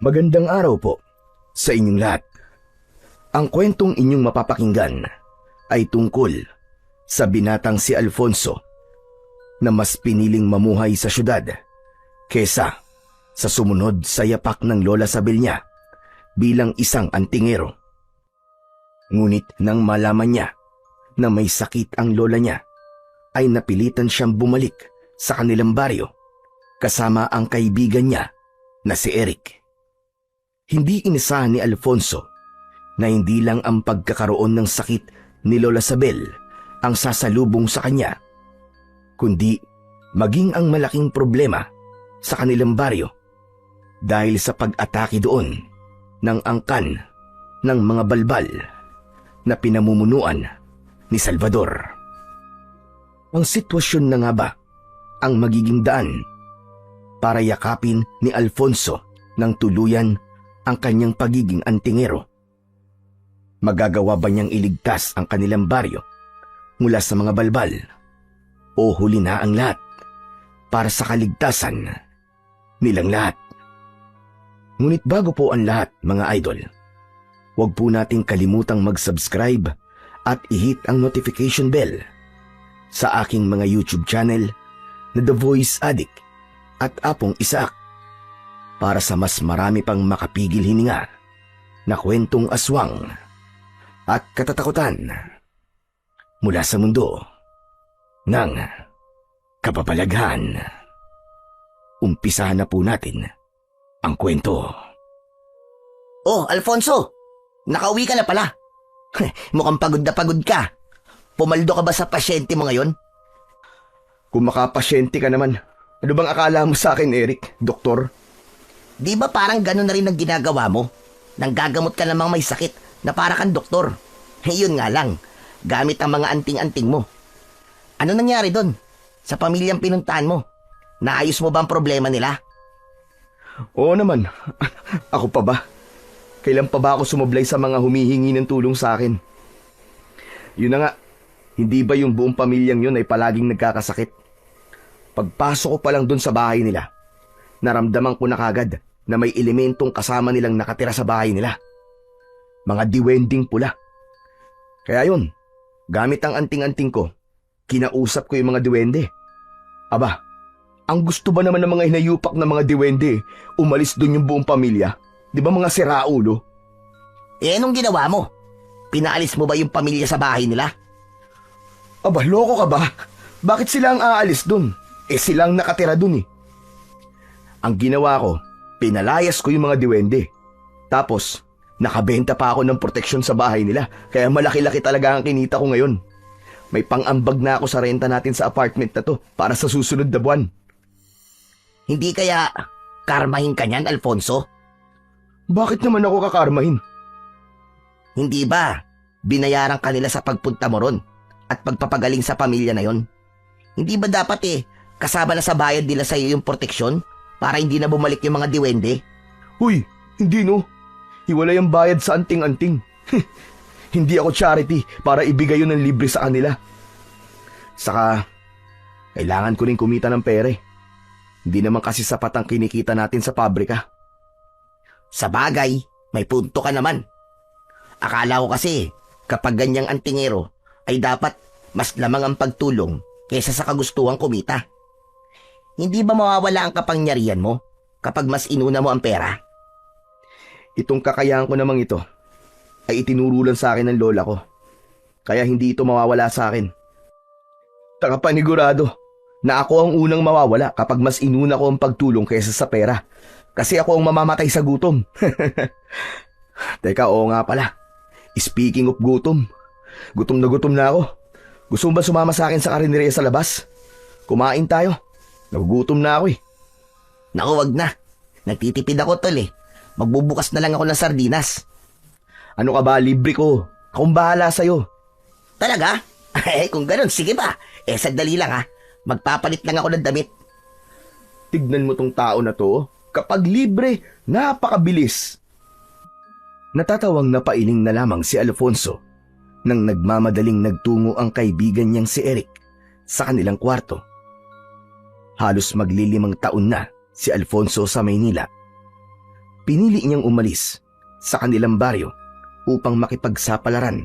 Magandang araw po sa inyong lahat. Ang kwentong inyong mapapakinggan ay tungkol sa binatang si Alfonso na mas piniling mamuhay sa syudad kesa sa sumunod sa yapak ng lola Sabel niya bilang isang antingero. Ngunit nang malaman niya na may sakit ang lola niya, ay napilitan siyang bumalik sa kanilang baryo kasama ang kaibigan niya na si Eric. Hindi inasahan ni Alfonso na hindi lang ang pagkakaroon ng sakit ni Lola Sabel ang sasalubong sa kanya, kundi maging ang malaking problema sa kanilang baryo dahil sa pag-atake doon ng angkan ng mga balbal na pinamumunuan ni Salvador. Ang sitwasyon na nga ba ang magiging daan para yakapin ni Alfonso ng tuluyan ang kanyang pagiging antingero? Magagawa ba niyang iligtas ang kanilang baryo mula sa mga balbal? O huli na ang lahat para sa kaligtasan nilang lahat? Ngunit bago po ang lahat, mga idol, huwag po nating kalimutang mag-subscribe at i-hit ang notification bell sa aking mga YouTube channel na The Voice Addict at Apong Isaac, para sa mas marami pang makapigil hininga na kwentong aswang at katatakutan mula sa mundo ng kababalaghan. Umpisahan na po natin ang kwento. Oh, Alfonso! Nakauwi ka na pala. Mukhang pagod na pagod ka. Pumaldo ka ba sa pasyente mo ngayon? Kung makapasyente ka naman, ano bang akala mo sa akin, Eric, doktor? Di ba parang gano'n na rin ang ginagawa mo? Nang gagamot ka namang may sakit na para kang doktor. Yun nga lang, gamit ang mga anting-anting mo. Ano nangyari doon? Sa pamilyang pinuntahan mo? Naayos mo ba ang problema nila? Oo naman. Ako pa ba? Kailan pa ba ako sumablay sa mga humihingi ng tulong sa akin? Yun na nga, hindi ba yung buong pamilyang yun ay palaging nagkakasakit? Pagpasok ko pa lang doon sa bahay nila, naramdaman ko na kagad na may elementong kasama nilang nakatira sa bahay nila. Mga diwending pula. Kaya yun, gamit ang anting-anting ko, kinausap ko yung mga diwende. Aba, ang gusto ba naman ng mga hinayupak na mga diwende, umalis doon yung buong pamilya? Di ba mga siraulo? Eh, anong ginawa mo? Pinaalis mo ba yung pamilya sa bahay nila? Aba, loko ka ba? Bakit sila ang aalis doon? Eh, silang nakatira doon eh. Ang ginawa ko, pinalayas ko yung mga diwende. Tapos, nakabenta pa ako ng proteksyon sa bahay nila, kaya malaki-laki talaga ang kinita ko ngayon. May pang-ambag na ako sa renta natin sa apartment na to para sa susunod na buwan. Hindi kaya karmahin ka niyan, Alfonso? Bakit naman ako kakarmahin? Hindi ba binayaran ka nila sa pagpunta mo ron at pagpapagaling sa pamilya na yon? Hindi ba dapat kasama na sa bayad nila sa iyo yung proteksyon para hindi na bumalik yung mga diwende? Huy, hindi no. Hiwalay ang bayad sa anting-anting. Hindi ako charity para ibigay yun ng libre sa kanila. Saka, kailangan ko rin kumita ng pere. Hindi naman kasi sapat ang kinikita natin sa pabrika. Sa bagay, may punto ka naman. Akala ko kasi, kapag ganyang antingero, ay dapat mas lamang ang pagtulong kaysa sa kagustuhang kumita. Hindi ba mawawala ang kapangyarihan mo kapag mas inuna mo ang pera? Itong kakayahan ko namang ito ay itinurulan sa akin ng lola ko. Kaya hindi ito mawawala sa akin. Panigurado na ako ang unang mawawala kapag mas inuna ko ang pagtulong kaysa sa pera. Kasi ako ang mamamatay sa gutom. Teka, oo nga pala. Speaking of gutom, gutom na ako. Gusto mo ba sumama sa akin sa karinderya sa labas? Kumain tayo. Nagugutom na ako eh. Naku, wag na. Nagtitipid ako, tol eh. Magbubukas na lang ako ng sardinas. Ano ka ba, libre ko. Akong bahala sa'yo. Talaga? Eh, kung ganun, sige ba? Eh, sandali lang ha. Magpapalit lang ako ng damit. Tignan mo tong tao na to. Kapag libre, napakabilis. Natatawang napailing na lamang si Alfonso nang nagmamadaling nagtungo ang kaibigan niyang si Eric sa kanilang kwarto. Halos maglilimang taon na si Alfonso sa Maynila. pinili niyang umalis sa kanilang baryo upang makipagsapalaran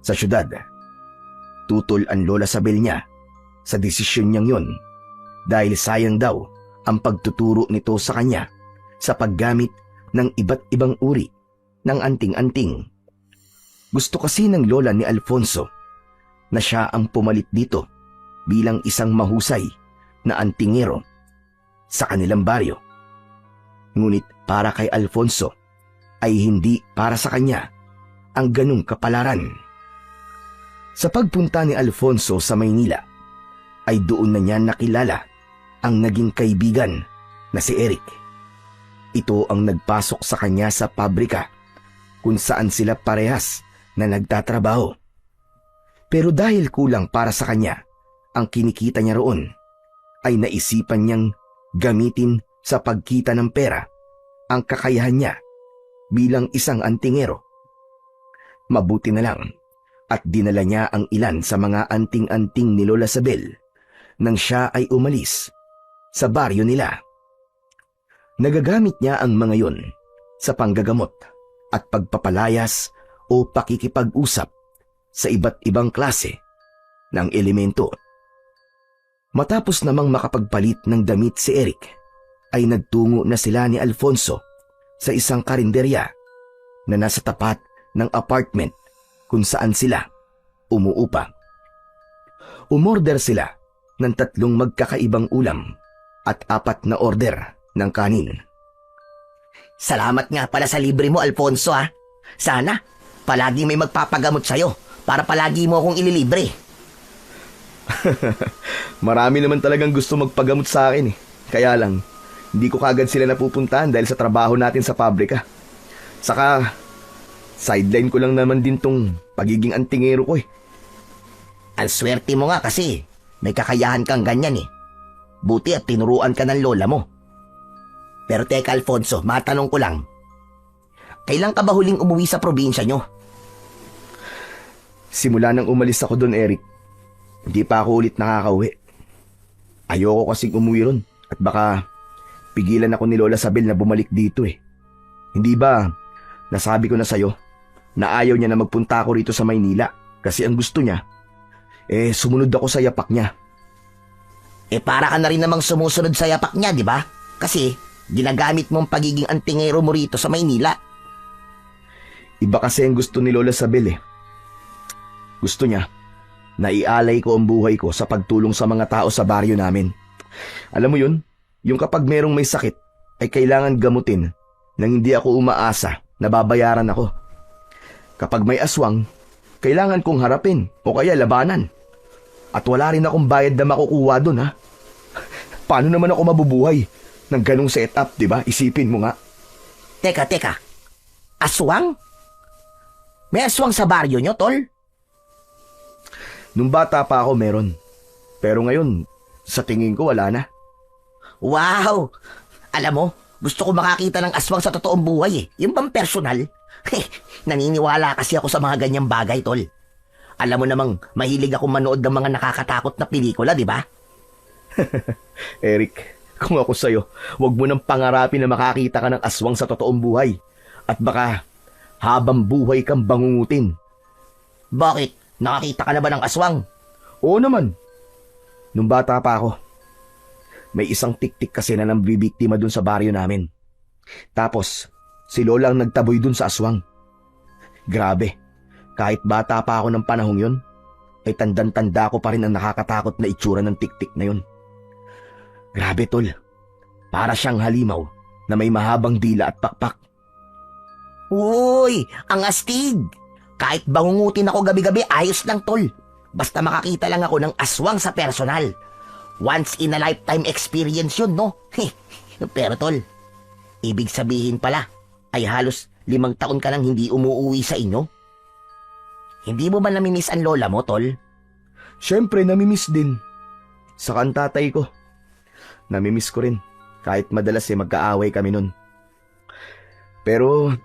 sa syudad. Tutol ang Lola Sabel niya sa desisyon niyang yon dahil sayang daw ang pagtuturo nito sa kanya sa paggamit ng iba't ibang uri ng anting-anting. Gusto kasi ng lola ni Alfonso na siya ang pumalit dito bilang isang mahusay na antingero sa kanilang baryo. Ngunit para kay Alfonso ay hindi para sa kanya ang ganung kapalaran. Sa pagpunta ni Alfonso sa Maynila ay doon na niya nakilala ang naging kaibigan na si Eric. Ito ang nagpasok sa kanya sa pabrika kung saan sila parehas na nagtatrabaho. Pero dahil kulang para sa kanya ang kinikita niya roon, ay naisipan niyang gamitin sa pagkita ng pera ang kakayahan niya bilang isang antingero. Mabuti na lang at dinala niya ang ilan sa mga anting-anting ni Lola Sabel nang siya ay umalis sa baryo nila. Nagagamit niya ang mga yon sa panggagamot at pagpapalayas o pakikipag-usap sa iba't ibang klase ng elemento. Matapos namang makapagpalit ng damit si Eric, ay nagtungo na sila ni Alfonso sa isang karinderya na nasa tapat ng apartment kung saan sila umuupa. Umorder sila ng 3 magkakaibang ulam at 4 na order ng kanin. Salamat nga pala sa libre mo, Alfonso ha. Sana, palagi may magpapagamot sa'yo para palagi mo akong ililibre. Marami naman talagang gusto magpagamot sa akin eh. Kaya lang, hindi ko kagad sila napupuntahan dahil sa trabaho natin sa pabrika. Saka, sideline ko lang naman din tong pagiging antingero ko eh. Ang swerte mo nga kasi may kakayahan kang ganyan eh. Buti at tinuruan ka ng lola mo. Pero teka Alfonso, matanong ko lang. Kailan ka ba huling umuwi sa probinsya nyo? Simula nang umalis ako doon, Eric, hindi pa ako ulit nakakauwi. Ayoko kasing umuwi ron at baka pigilan ako ni Lola Sabel na bumalik dito eh. Hindi ba nasabi ko na sa'yo na ayaw niya na magpunta ako rito sa Maynila kasi ang gusto niya, sumunod ako sa yapak niya. Para ka na rin namang sumusunod sa yapak niya, di ba? Kasi ginagamit mo ang pagiging antingero mo rito sa Maynila. Iba kasi ang gusto ni Lola Sabel eh. Gusto niya na ialay ko ang buhay ko sa pagtulong sa mga tao sa baryo namin. Alam mo yun, yung kapag merong may sakit ay kailangan gamutin nang hindi ako umaasa na babayaran ako. Kapag may aswang, kailangan kong harapin o kaya labanan. At wala rin akong bayad na makukuha doon ha. Paano naman ako mabubuhay ng ganong setup, di ba? Isipin mo nga. Teka. Aswang? May aswang sa baryo nyo, tol? Nung bata pa ako meron. Pero ngayon, sa tingin ko wala na. Wow! Alam mo, gusto ko makakita ng aswang sa totoong buhay eh. Yung bang personal? Naniniwala kasi ako sa mga ganyang bagay, tol. Alam mo namang mahilig ako manood ng mga nakakatakot na pelikula, di ba? Eric, kung ako sa'yo, wag mo nang pangarapin na makakita ka ng aswang sa totoong buhay. At baka habang buhay kang bangungutin. Bakit? Nakakita ka na ba ng aswang? Oo naman. Nung bata pa ako, may isang tiktik kasi na nambibiktima dun sa baryo namin. Tapos, si Lola ang nagtaboy dun sa aswang. Grabe, kahit bata pa ako ng panahong yun, ay tandang-tanda ko pa rin ang nakakatakot na itsura ng tiktik na yun. Grabe tol, para siyang halimaw na may mahabang dila at pakpak. Uy, ang astig! Kahit bangungutin ako gabi-gabi, ayos lang tol. Basta makakita lang ako ng aswang sa personal. Once in a lifetime experience yun, no? Pero tol, ibig sabihin pala, ay halos 5 taon ka nang hindi umuuwi sa inyo? Hindi mo ba namimiss ang lola mo, tol? Siyempre, namimiss din. Saka ang tatay ko. Namimiss ko rin, kahit madalas magkaaway kami nun. Pero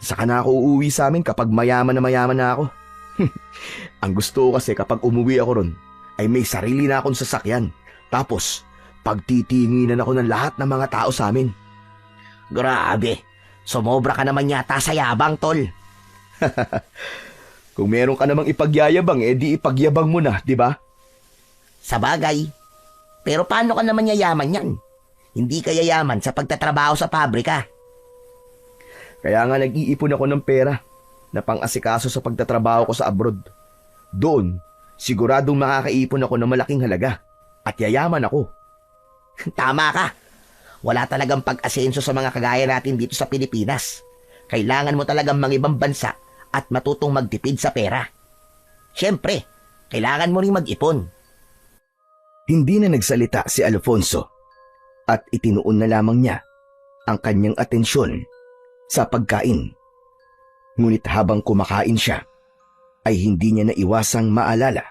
saka na ako uuwi sa amin kapag mayaman na ako. Ang gusto ko kasi kapag umuwi ako ron, ay may sarili na akong sasakyan. Tapos, pagtitinginan ako ng lahat ng mga tao sa amin. Grabe, Sumobra ka naman yata sa yabang, tol. Kung meron ka namang ipagyayabang, di ipagyabang mo na, di ba? Sa bagay. Pero paano ka naman yayaman yan? Hindi ka yayaman sa pagtatrabaho sa pabrika. Kaya nga nag-iipon ako ng pera na pang-asikaso sa pagtatrabaho ko sa abroad. Doon, siguradong makakaipon ako ng malaking halaga at yayaman ako. Tama ka. Wala talagang pag-asenso sa mga kagaya natin dito sa Pilipinas. Kailangan mo talagang mangibang bansa at matutong magtipid sa pera. Siyempre, kailangan mo rin mag-ipon. Hindi na nagsalita si Alfonso at itinuon na lamang niya ang kanyang atensyon sa pagkain. Ngunit habang kumakain siya, ay hindi niya naiwasang maalala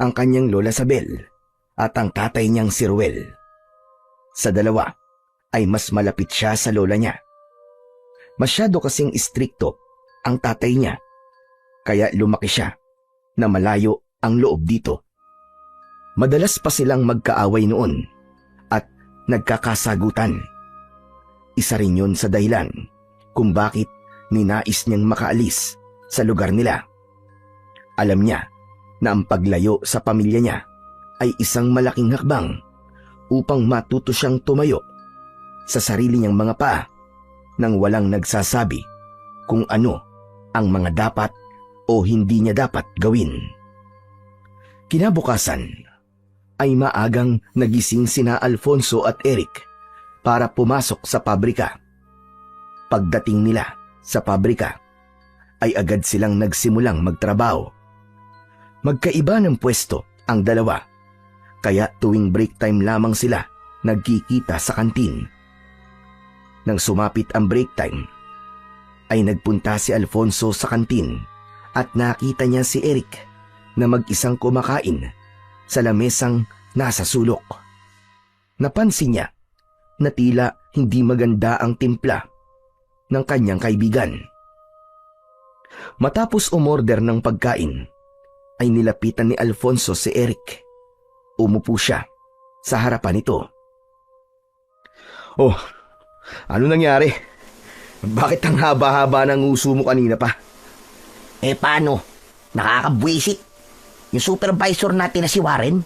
ang kanyang lola Sabel at ang tatay niyang si Ruel. Sa dalawa ay mas malapit siya sa lola niya. Masyado kasing istrikto ang tatay niya, kaya lumaki siya na malayo ang loob dito. Madalas pa silang magkaaway noon at nagkakasagutan. Isa rin yun sa dahilan kung bakit ninais niyang makaalis sa lugar nila. Alam niya na ang paglayo sa pamilya niya ay isang malaking hakbang upang matuto siyang tumayo sa sarili niyang mga paa nang walang nagsasabi kung ano ang mga dapat o hindi niya dapat gawin. Kinabukasan ay maagang nagising sina Alfonso at Eric para pumasok sa pabrika. Pagdating nila sa pabrika ay agad silang nagsimulang magtrabaho. Magkaiba ng pwesto ang dalawa, kaya tuwing break time lamang sila nagkikita sa kantin. Nang sumapit ang break time, ay nagpunta si Alfonso sa kantin at nakita niya si Eric na mag-isang kumakain sa lamesang nasa sulok. Napansin niya na tila hindi maganda ang timpla ng kanyang kaibigan. Matapos umorder ng pagkain, ay nilapitan ni Alfonso si Eric. Umupo siya sa harapan nito. Oh, ano nangyari? Bakit ang haba-haba ng uso mo kanina pa? Paano? Nakakabwisit. Yung supervisor natin na si Warren,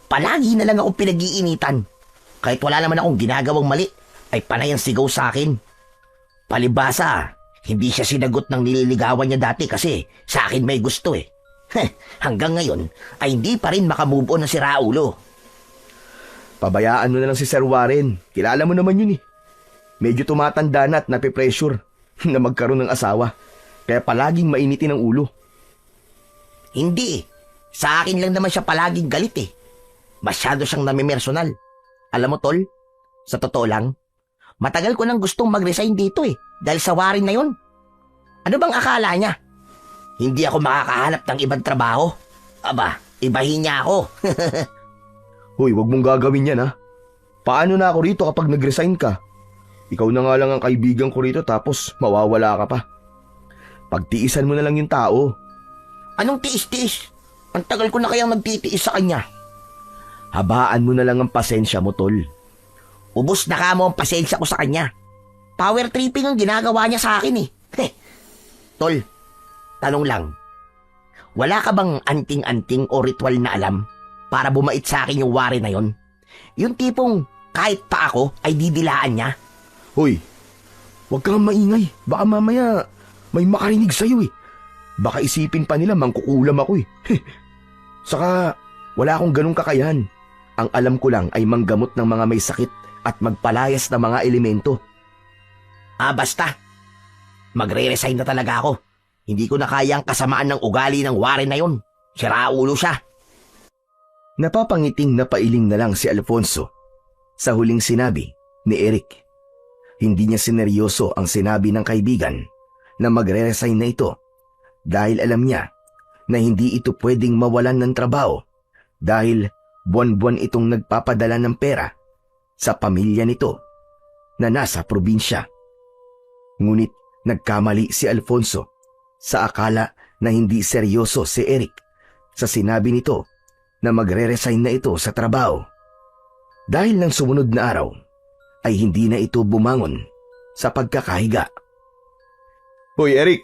palagi na lang akong pinag-iinitan. Kahit wala naman akong ginagawang mali, ay panay ang sigaw sa akin. Palibasa, hindi siya sinagot ng nililigawan niya dati kasi sa akin may gusto eh. Hanggang ngayon ay hindi pa rin makamove on na si Raulo. Pabayaan mo na lang si Sir Warren. Kilala mo naman yun eh. Medyo tumatanda na at napipressure na magkaroon ng asawa. Kaya palaging mainitin ang ulo. Hindi eh. Sa akin lang naman siya palaging galit eh. Masyado siyang namimersonal. Alam mo tol, sa totoo lang, matagal ko nang gustong mag-resign dito eh. Dahil sa Warren na yun. Ano bang akala niya? Hindi ako makakahanap ng ibang trabaho. Aba, ibahin niya ako. Hoy, wag mong gagawin yan ha. Paano na ako rito kapag nag-resign ka? Ikaw na nga lang ang kaibigan ko rito tapos mawawala ka pa. Pagtiisan mo na lang yung tao. Anong tiis-tiis? Ang tagal ko na kayang nagtitiis sa kanya. Habaan mo na lang ang pasensya mo, tol. Ubus na ka mo ang pasensya ko sa kanya. Power tripping ang ginagawa niya sa akin eh. Tol, tanong lang. Wala ka bang anting-anting o ritual na alam para bumait sa akin yung Warren na yon? Yung tipong kahit pa ako ay didilaan niya? Hoy, wag kang maingay. Baka mamaya may makarinig sa'yo eh. Baka isipin pa nila mangkukulam ako eh. Saka wala akong ganung kakayahan. Ang alam ko lang ay manggamot ng mga may sakit at magpalayas ng mga elemento. Basta. Magre-resign na talaga ako. Hindi ko na kaya ang kasamaan ng ugali ng Warren na yon. Siraulo siya. Napapangiting na pailing na lang si Alfonso sa huling sinabi ni Eric. Hindi niya sineryoso ang sinabi ng kaibigan na magre-resign na ito dahil alam niya na hindi ito pwedeng mawalan ng trabaho dahil buwan-buwan itong nagpapadala ng pera sa pamilya nito na nasa probinsya. Ngunit nagkamali si Alfonso sa akala na hindi seryoso si Eric sa sinabi nito na magre-resign na ito sa trabaho. Dahil ng sumunod na araw ay hindi na ito bumangon sa pagkakahiga. Hoy Eric,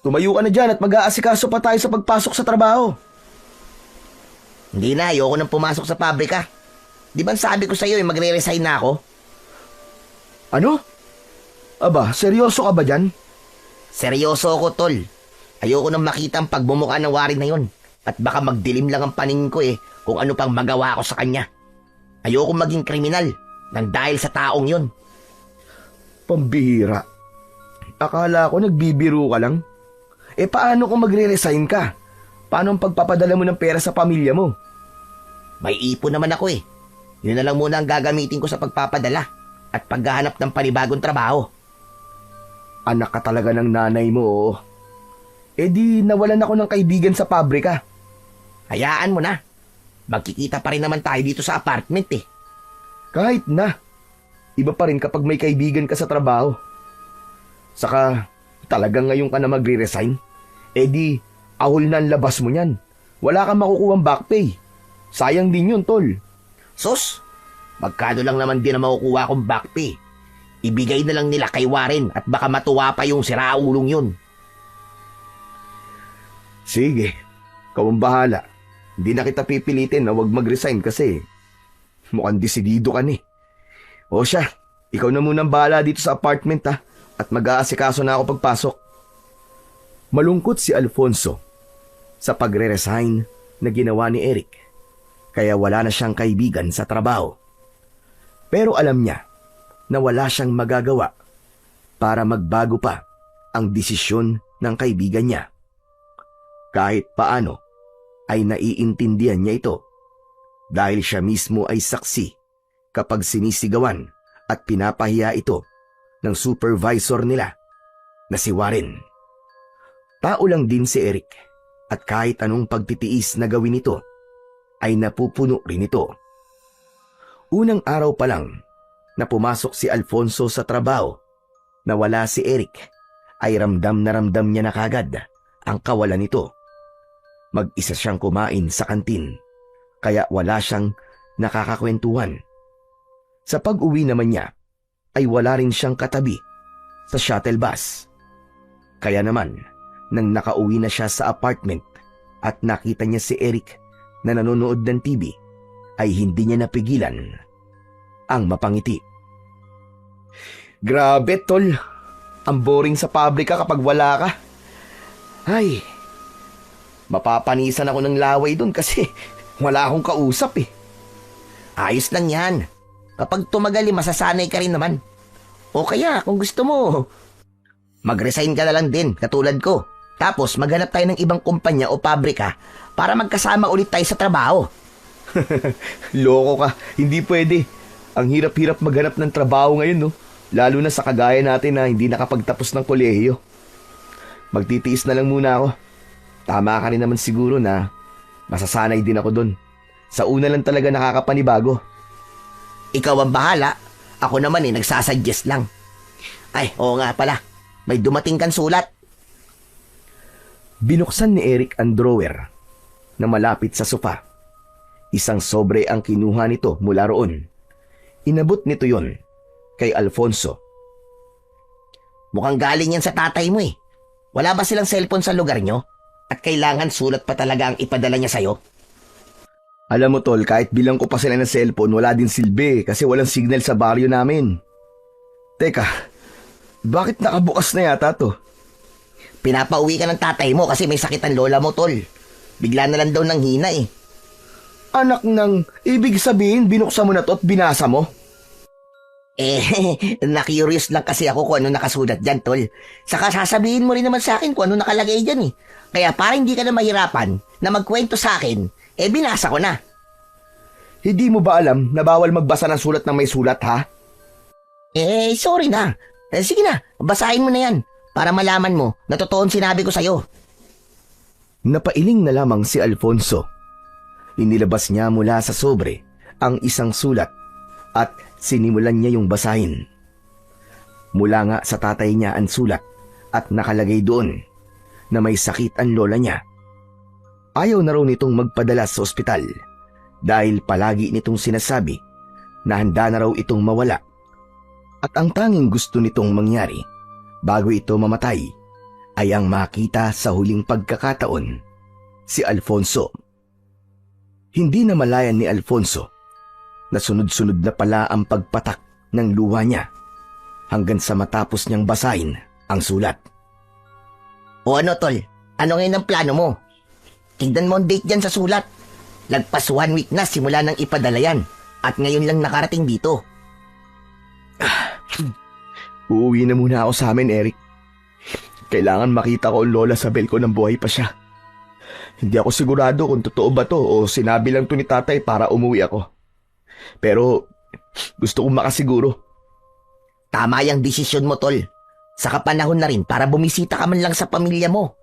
tumayo ka na dyan at mag-aasikaso pa tayo sa pagpasok sa trabaho. Hindi na, ayoko nang pumasok sa pabrika. Di ba sabi ko sa'yo magre-resign na ako? Ano? Aba, seryoso ka ba dyan? Seryoso ako, tol. Ayoko nang makita ang pagbumuka ng Warren na yon. At baka magdilim lang ang paningin ko kung ano pang magawa ko sa kanya. Ayoko maging kriminal nang dahil sa taong yon. Pambihira. Akala ko nagbibiro ka lang. Paano kung magre-resign ka? Paano ang pagpapadala mo ng pera sa pamilya mo? May ipon naman ako Yun na lang muna ang gagamitin ko sa pagpapadala at paghahanap ng panibagong trabaho. Anak ka talaga ng nanay mo. Di nawalan ako ng kaibigan sa pabrika. Hayaan mo na. Magkikita pa rin naman tayo dito sa apartment Kahit na. Iba pa rin kapag may kaibigan ka sa trabaho. Saka talagang ngayon ka na magre-resign? Di ahol na ang labas mo niyan. Wala kang makukuhang back pay. Sayang din yun, tol. Sus, magkano lang naman din ang makukuha kong back pay. Ibigay na lang nila kay Warren at baka matuwa pa yung siraulong yun. Sige, ikaw ang bahala. Hindi na kita pipilitin na wag mag-resign kasi mukhang desidido ka ni. O siya, ikaw na munang bahala dito sa apartment at mag-aasikaso na ako pagpasok. Malungkot si Alfonso sa pagre-resign na ginawa ni Eric, kaya wala na siyang kaibigan sa trabaho. Pero alam niya na wala siyang magagawa para magbago pa ang desisyon ng kaibigan niya. Kahit paano ay naiintindihan niya ito dahil siya mismo ay saksi kapag sinisigawan at pinapahiya ito ng supervisor nila na si Warren. Tao lang din si Eric at kahit anong pagtitiis na gawin ito ay napupuno rin ito. Unang araw pa lang na pumasok si Alfonso sa trabaho na wala si Eric ay ramdam na ramdam niya na kagad ang kawalan nito. Mag-isa siyang kumain sa kantin kaya wala siyang nakakakwentuhan. Sa pag-uwi naman niya ay wala rin siyang katabi sa shuttle bus. Kaya naman, nang nakauwi na siya sa apartment at nakita niya si Eric na nanonood ng TV, ay hindi niya napigilan ang mapangiti. Grabe, tol. Ang boring sa pabrika kapag wala ka. Ay, mapapanisan ako ng laway dun kasi wala akong kausap Ayos lang yan. Kapag tumagal masasanay ka rin naman. O kaya kung gusto mo, mag-resign ka na lang din katulad ko. Tapos maghanap tayo ng ibang kumpanya o pabrika para magkasama ulit tayo sa trabaho. Loko ka, hindi pwede. Ang hirap-hirap maghanap ng trabaho ngayon, no? Lalo na sa kagaya natin na hindi nakapagtapos ng kolehiyo. Magtitiis na lang muna ako. Tama ka rin naman siguro na masasanay din ako doon. Sa una lang talaga nakakapanibago. Ikaw ang bahala. Ako naman nagsasuggest lang. Ay, oo nga pala. May dumating kang sulat. Binuksan ni Eric ang drawer na malapit sa sofa. Isang sobre ang kinuha nito mula roon. Inabot nito yon kay Alfonso. Mukhang galing yan sa tatay mo Wala ba silang cellphone sa lugar nyo? At kailangan sulat pa talaga ang ipadala niya sa'yo? Alam mo tol, kahit bilang ko pa sila ng cellphone, wala din silbi kasi walang signal sa baryo namin. Teka, bakit nakabukas na yata to? Pinapauwi ka ng tatay mo kasi may sakit ang lola mo, tol. Bigla na lang daw nang hina Anak ng, ibig sabihin binuksan mo na to at binasa mo? Na-curious lang kasi ako kung ano nakasulat dyan, tol. Saka sasabihin mo rin naman sa akin kung ano nakalagay dyan Kaya para hindi ka na mahirapan na magkwento sa akin, binasa ko na. Hindi mo ba alam na bawal magbasa ng sulat ng may sulat, ha? Sorry na. Sige na, basahin mo na yan para malaman mo na totoong sinabi ko sa'yo. Napailing na lamang si Alfonso. Inilabas niya mula sa sobre ang isang sulat at sinimulan niya yung basahin. Mula nga sa tatay niya ang sulat at nakalagay doon na may sakit ang lola niya. Ayaw na raw nitong magpadala sa ospital dahil palagi nitong sinasabi na handa na raw itong mawala. At ang tanging gusto nitong mangyari bago ito mamatay ay ang makita sa huling pagkakataon si Alfonso. Hindi na malayan ni Alfonso na sunod-sunod na pala ang pagpatak ng luha niya hanggang sa matapos niyang basahin ang sulat. O ano, tol? Ano ngayon ang plano mo? Tignan mo ang date dyan sa sulat. Lagpas 1 week na simula nang ipadala yan at ngayon lang nakarating dito. Uuwi na muna ako sa amin, Eric. Kailangan makita ko ang lola Sabel ko nang buhay pa siya. Hindi ako sigurado kung totoo ba to o sinabi lang to ni tatay para umuwi ako. Pero gusto kong makasiguro. Tama yung desisyon mo, tol. Saka panahon na rin para bumisita ka man lang sa pamilya mo.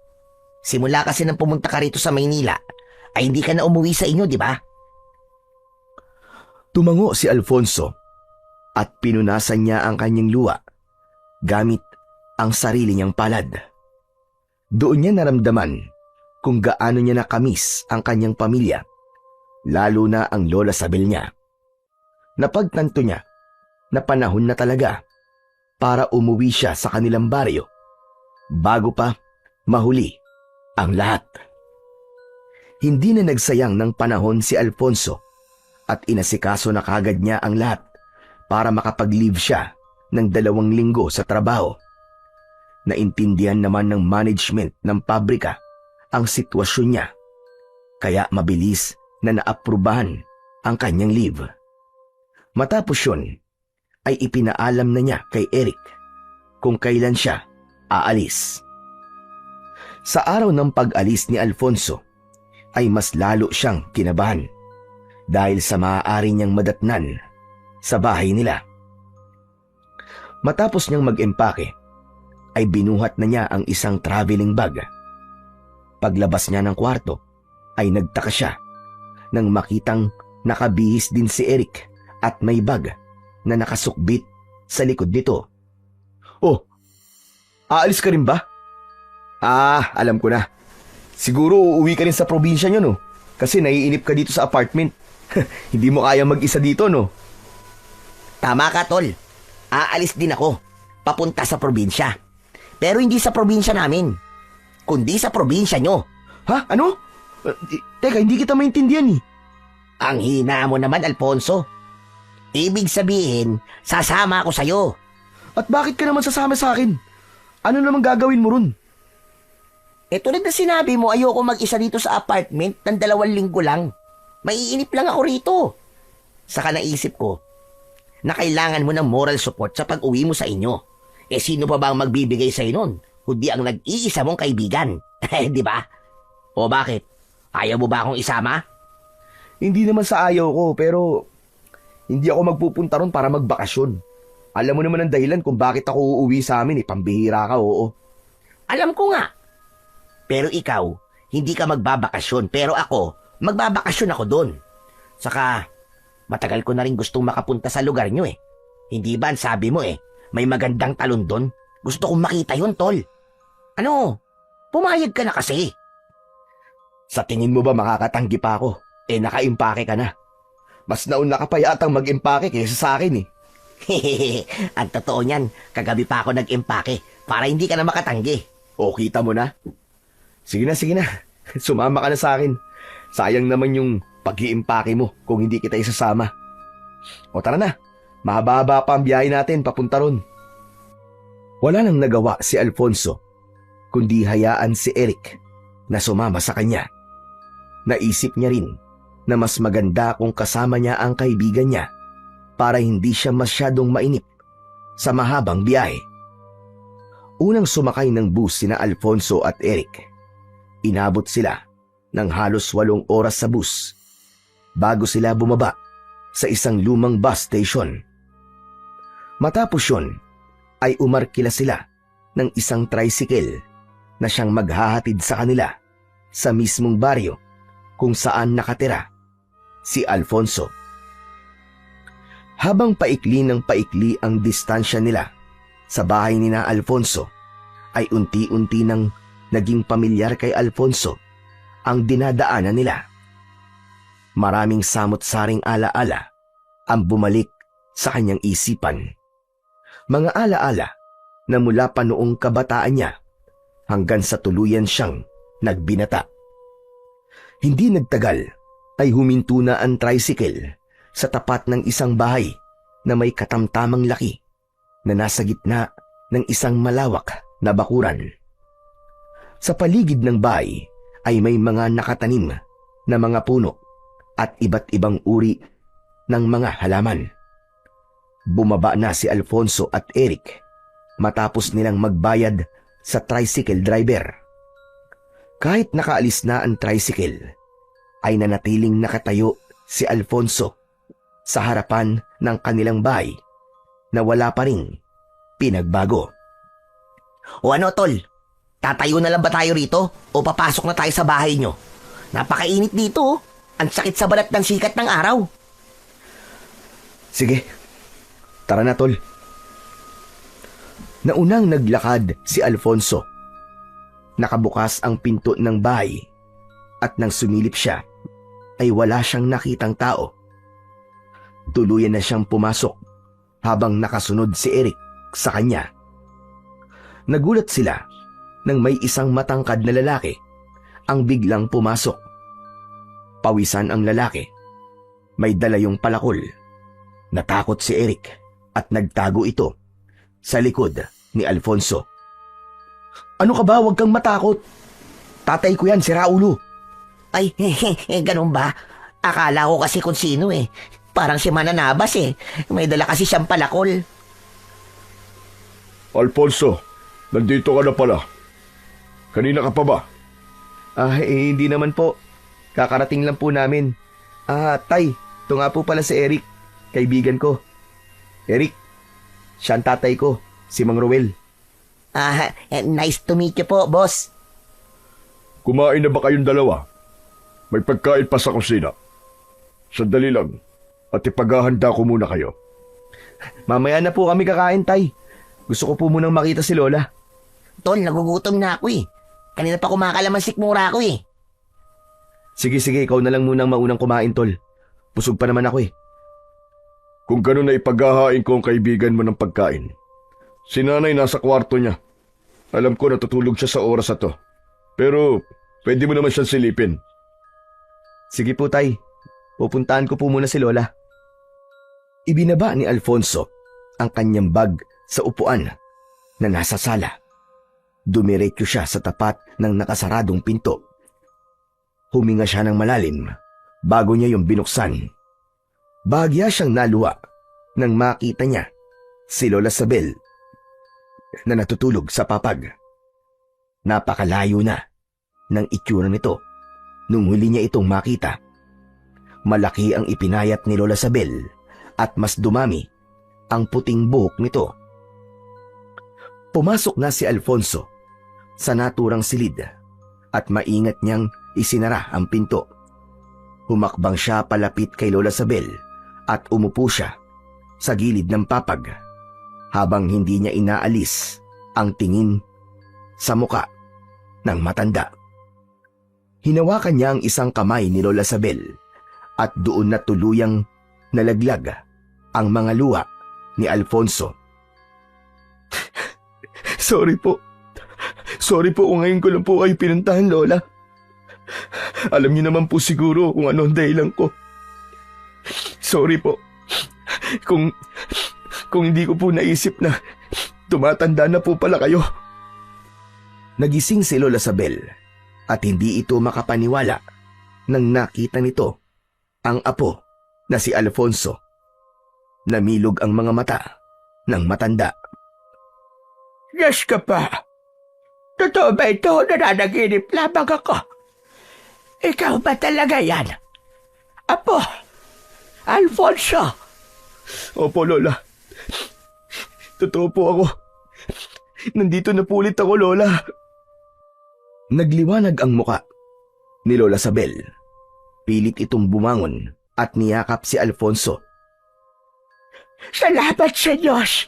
Simula kasi nang pumunta ka rito sa Maynila, ay hindi ka na umuwi sa inyo, di ba? Tumango si Alfonso at pinunasan niya ang kanyang luha gamit ang sarili niyang palad. Doon niya naramdaman kung gaano niya nakamiss ang kanyang pamilya, lalo na ang lola Sabel niya. Napagtanto niya na panahon na talaga para umuwi siya sa kanilang baryo bago pa mahuli ang lahat. Hindi na nagsayang ng panahon si Alfonso at inasikaso na kagad niya ang lahat para makapag-leave siya ng 2 linggo sa trabaho. Naintindihan naman ng management ng pabrika ang sitwasyon niya, kaya mabilis na naaprubahan ang kanyang leave. Matapos yun, ay ipinaalam na niya kay Eric kung kailan siya aalis. Sa araw ng pag-alis ni Alfonso, ay mas lalo siyang kinabahan dahil sa maaari niyang madatnan sa bahay nila. Matapos niyang mag-empake, ay binuhat na niya ang isang traveling bag. Paglabas niya ng kwarto, ay nagtaka siya nang makitang nakabihis din si Eric at may bag na nakasukbit sa likod nito. Oh, aalis ka rin ba? Alam ko na. Siguro uuwi ka rin sa probinsya nyo, no? Kasi naiinip ka dito sa apartment. Hindi mo kaya mag-isa dito, no? Tama ka, tol. Aalis din ako, papunta sa probinsya. Pero hindi sa probinsya namin, kundi sa probinsya nyo. Ha? Ano? Teka, hindi kita maintindihan eh. Ang hina mo naman, Alfonso. Ibig sabihin, sasama ako sa'yo. At bakit ka naman sasama sa akin? Ano naman gagawin mo ron? Tulad na sinabi mo, ayoko mag-isa dito sa apartment ng 2 linggo lang. Maiinip lang ako rito. Saka naisip ko na kailangan mo ng moral support sa pag-uwi mo sa inyo. Sino pa ba ang magbibigay sa'yo nun? Kundi ang nag-iisa mong kaibigan. Di ba? O bakit? Ayaw mo ba akong isama? Hindi naman sa ayaw ko, pero hindi ako magpupunta ron para magbakasyon. Alam mo naman ang dahilan kung bakit ako uuwi sa amin. Pambihira ka, oo. Alam ko nga. Pero ikaw, hindi ka magbabakasyon. Pero ako, magbabakasyon ako doon. Saka, matagal ko na rin gustong makapunta sa lugar nyo eh. Hindi ba ang sabi mo may magandang talon doon? Gusto kong makita yun, tol. Ano? Pumayag ka na kasi. Sa tingin mo ba makakatanggi pa ako? Nakaimpake ka na. Mas nauna ka pa yatang mag-impake kaysa sa akin eh. Ang totoo niyan, kagabi pa ako nag-impake para hindi ka na makatanggi. O, kita mo na? Sige na. Sumama ka na sa akin. Sayang naman yung pag-iimpake mo kung hindi kita isasama. O tara na. Mahaba-haba pa ang biyahe natin papunta ron. Wala nang nagawa si Alfonso, kundi hayaan si Eric na sumama sa kanya. Naisip niya rin na mas maganda kung kasama niya ang kaibigan niya para hindi siya masyadong mainip sa mahabang biyahe. Unang sumakay ng bus sina Alfonso at Eric. Inabot sila ng halos 8 oras sa bus bago sila bumaba sa isang lumang bus station. Matapos yun, ay umarkila sila ng isang tricycle na siyang maghahatid sa kanila sa mismong baryo kung saan nakatira si Alfonso. Habang paikli ng paikli ang distansya nila sa bahay ni na Alfonso, ay unti-unti nang naging pamilyar kay Alfonso ang dinadaanan nila. Maraming samot-saring alaala ang bumalik sa kanyang isipan. Mga alaala na mula pa noong kabataan niya hanggang sa tuluyan siyang nagbinata. Hindi nagtagal ay huminto na ang tricycle sa tapat ng isang bahay na may katamtamang laki na nasa gitna ng isang malawak na bakuran. Sa paligid ng bahay ay may mga nakatanim na mga puno at iba't ibang uri ng mga halaman. Bumaba na si Alfonso at Eric matapos nilang magbayad sa tricycle driver. Kahit nakaalis na ang tricycle, ay nanatiling nakatayo si Alfonso sa harapan ng kanilang bahay na wala pa ring pinagbago. O ano, tol? Tatayo na lang ba tayo rito o papasok na tayo sa bahay nyo? Napakainit dito, oh. Ang sakit sa balat ng sikat ng araw. Sige, tara na tol. Naunang naglakad si Alfonso. Nakabukas ang pinto ng bahay at nang sumilip siya ay wala siyang nakitang tao. Tuluyan na siyang pumasok habang nakasunod si Eric sa kanya. Nagulat sila nang may isang matangkad na lalaki ang biglang pumasok. Pawisan ang lalaki. May dala yung palakol. Natakot si Eric at nagtago ito sa likod ni Alfonso. Ano ka ba? Huwag kang matakot. Tatay ko yan, si Raulo. Ay, ganun ba? Akala ko kasi kung sino eh. Parang si Mananabas eh. May dala kasi siyang palakol. Alfonso, nandito ka na pala. Kanina ka pa ba? Hindi naman po. Kakarating lang po namin. Tay, ito nga po pala si Eric, kaibigan ko. Eric, siya ang tatay ko, si Mang Ruel. Nice to meet you po, boss. Kumain na ba kayong dalawa? May pagkain pa sa kusina. Sandali lang, at ipaghahanda ko muna kayo. Mamaya na po kami kakain, Tay. Gusto ko po munang makita si Lola. Tol, nagugutom na ako eh. Kanina pa kumakalaman sikmura ako eh. Sige, ikaw na lang munang maunang kumain, Tol. Busog pa naman ako eh. Kung gano'n na ipaghahain ko ang kaibigan mo ng pagkain. Si nanay nasa kwarto niya. Alam ko natutulog siya sa oras na to. Pero pwede mo naman siyang silipin. Sige po, Tay. Pupuntahan ko po muna si Lola. Ibinaba ni Alfonso ang kanyang bag sa upuan na nasa sala. Dumiretso siya sa tapat ng nakasaradong pinto. Huminga siya ng malalim bago niya yung binuksan. Bahagya siyang naluwa nang makita niya si Lola Sabel na natutulog sa papag. Napakalayo na ng itsura nito nung huli niya itong makita. Malaki ang ipinayat ni Lola Sabel at mas dumami ang puting buhok nito. Pumasok na si Alfonso sa naturang silid at maingat niyang isinara ang pinto. Humakbang siya palapit kay Lola Sabel at umupo siya sa gilid ng papag habang hindi niya inaalis ang tingin sa muka ng matanda. Hinawakan niya ang isang kamay ni Lola Sabel at doon na tuluyang nalaglag ang mga luha ni Alfonso. Sorry po kung ngayon ko lang po kayo pinuntahan, Lola. Alam niyo naman po siguro kung ano ang dahilan ko. Sorry po. Kung hindi ko po naisip na tumatanda na po pala kayo. Nagising si Lola Sabel at hindi ito makapaniwala nang nakita nito ang apo na si Alfonso. Namilog ang mga mata ng matanda. Diyos ka pa. Totoo ba ito? Nananaginip lamang ako. Ikaw ba talaga yan? Apo, Alfonso. Opo, Lola. Totoo po ako. Nandito na po ulit ako, Lola. Nagliwanag ang muka ni Lola Sabel. Pilit itong bumangon at niyakap si Alfonso. Salamat sa Diyos.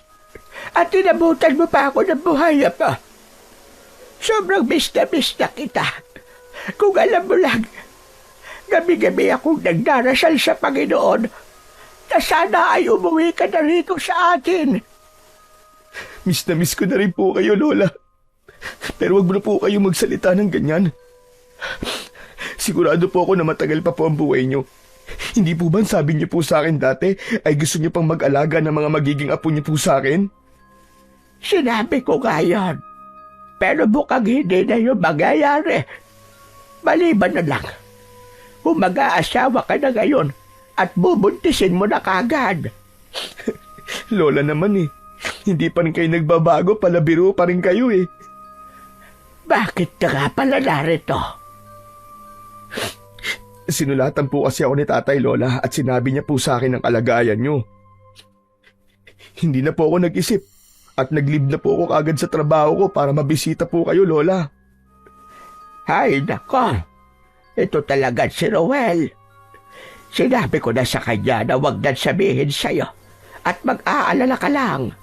At inabutan mo pa ako ng buhay pa. Sobrang miss na kita. Kung alam mo lang, gabi-gabi akong nagdarasal sa Panginoon na sana ay umuwi ka na rito sa atin. Miss na miss ko na rin po kayo, Lola. Pero wag mo na po kayo magsalita ng ganyan. Sigurado po ako na matagal pa po ang buhay niyo. Hindi po ba sabi niyo po sa akin dati ay gusto niyo pang mag-alaga ng mga magiging apo niyo po sa akin? Sinabi ko nga yan. Pero mukhang hindi na yung mangyayari. Maliban na lang. Kung mag-aasawa ka na ngayon at bubuntisin mo na kagad. Lola naman eh. Hindi pa rin kayo nagbabago, palabiro pa rin kayo eh. Bakit na nga pala narito? Sinulatan po kasi ako ni Tatay Lola at sinabi niya po sa akin ang kalagayan niyo. Hindi na po ako nag-isip at nag-leave na po ako kagad sa trabaho ko para mabisita po kayo, Lola. Ay, nako. Ito talaga si Roel. Sinabi ko na sa kanya na huwag na sabihin sa'yo at mag-aalala ka lang.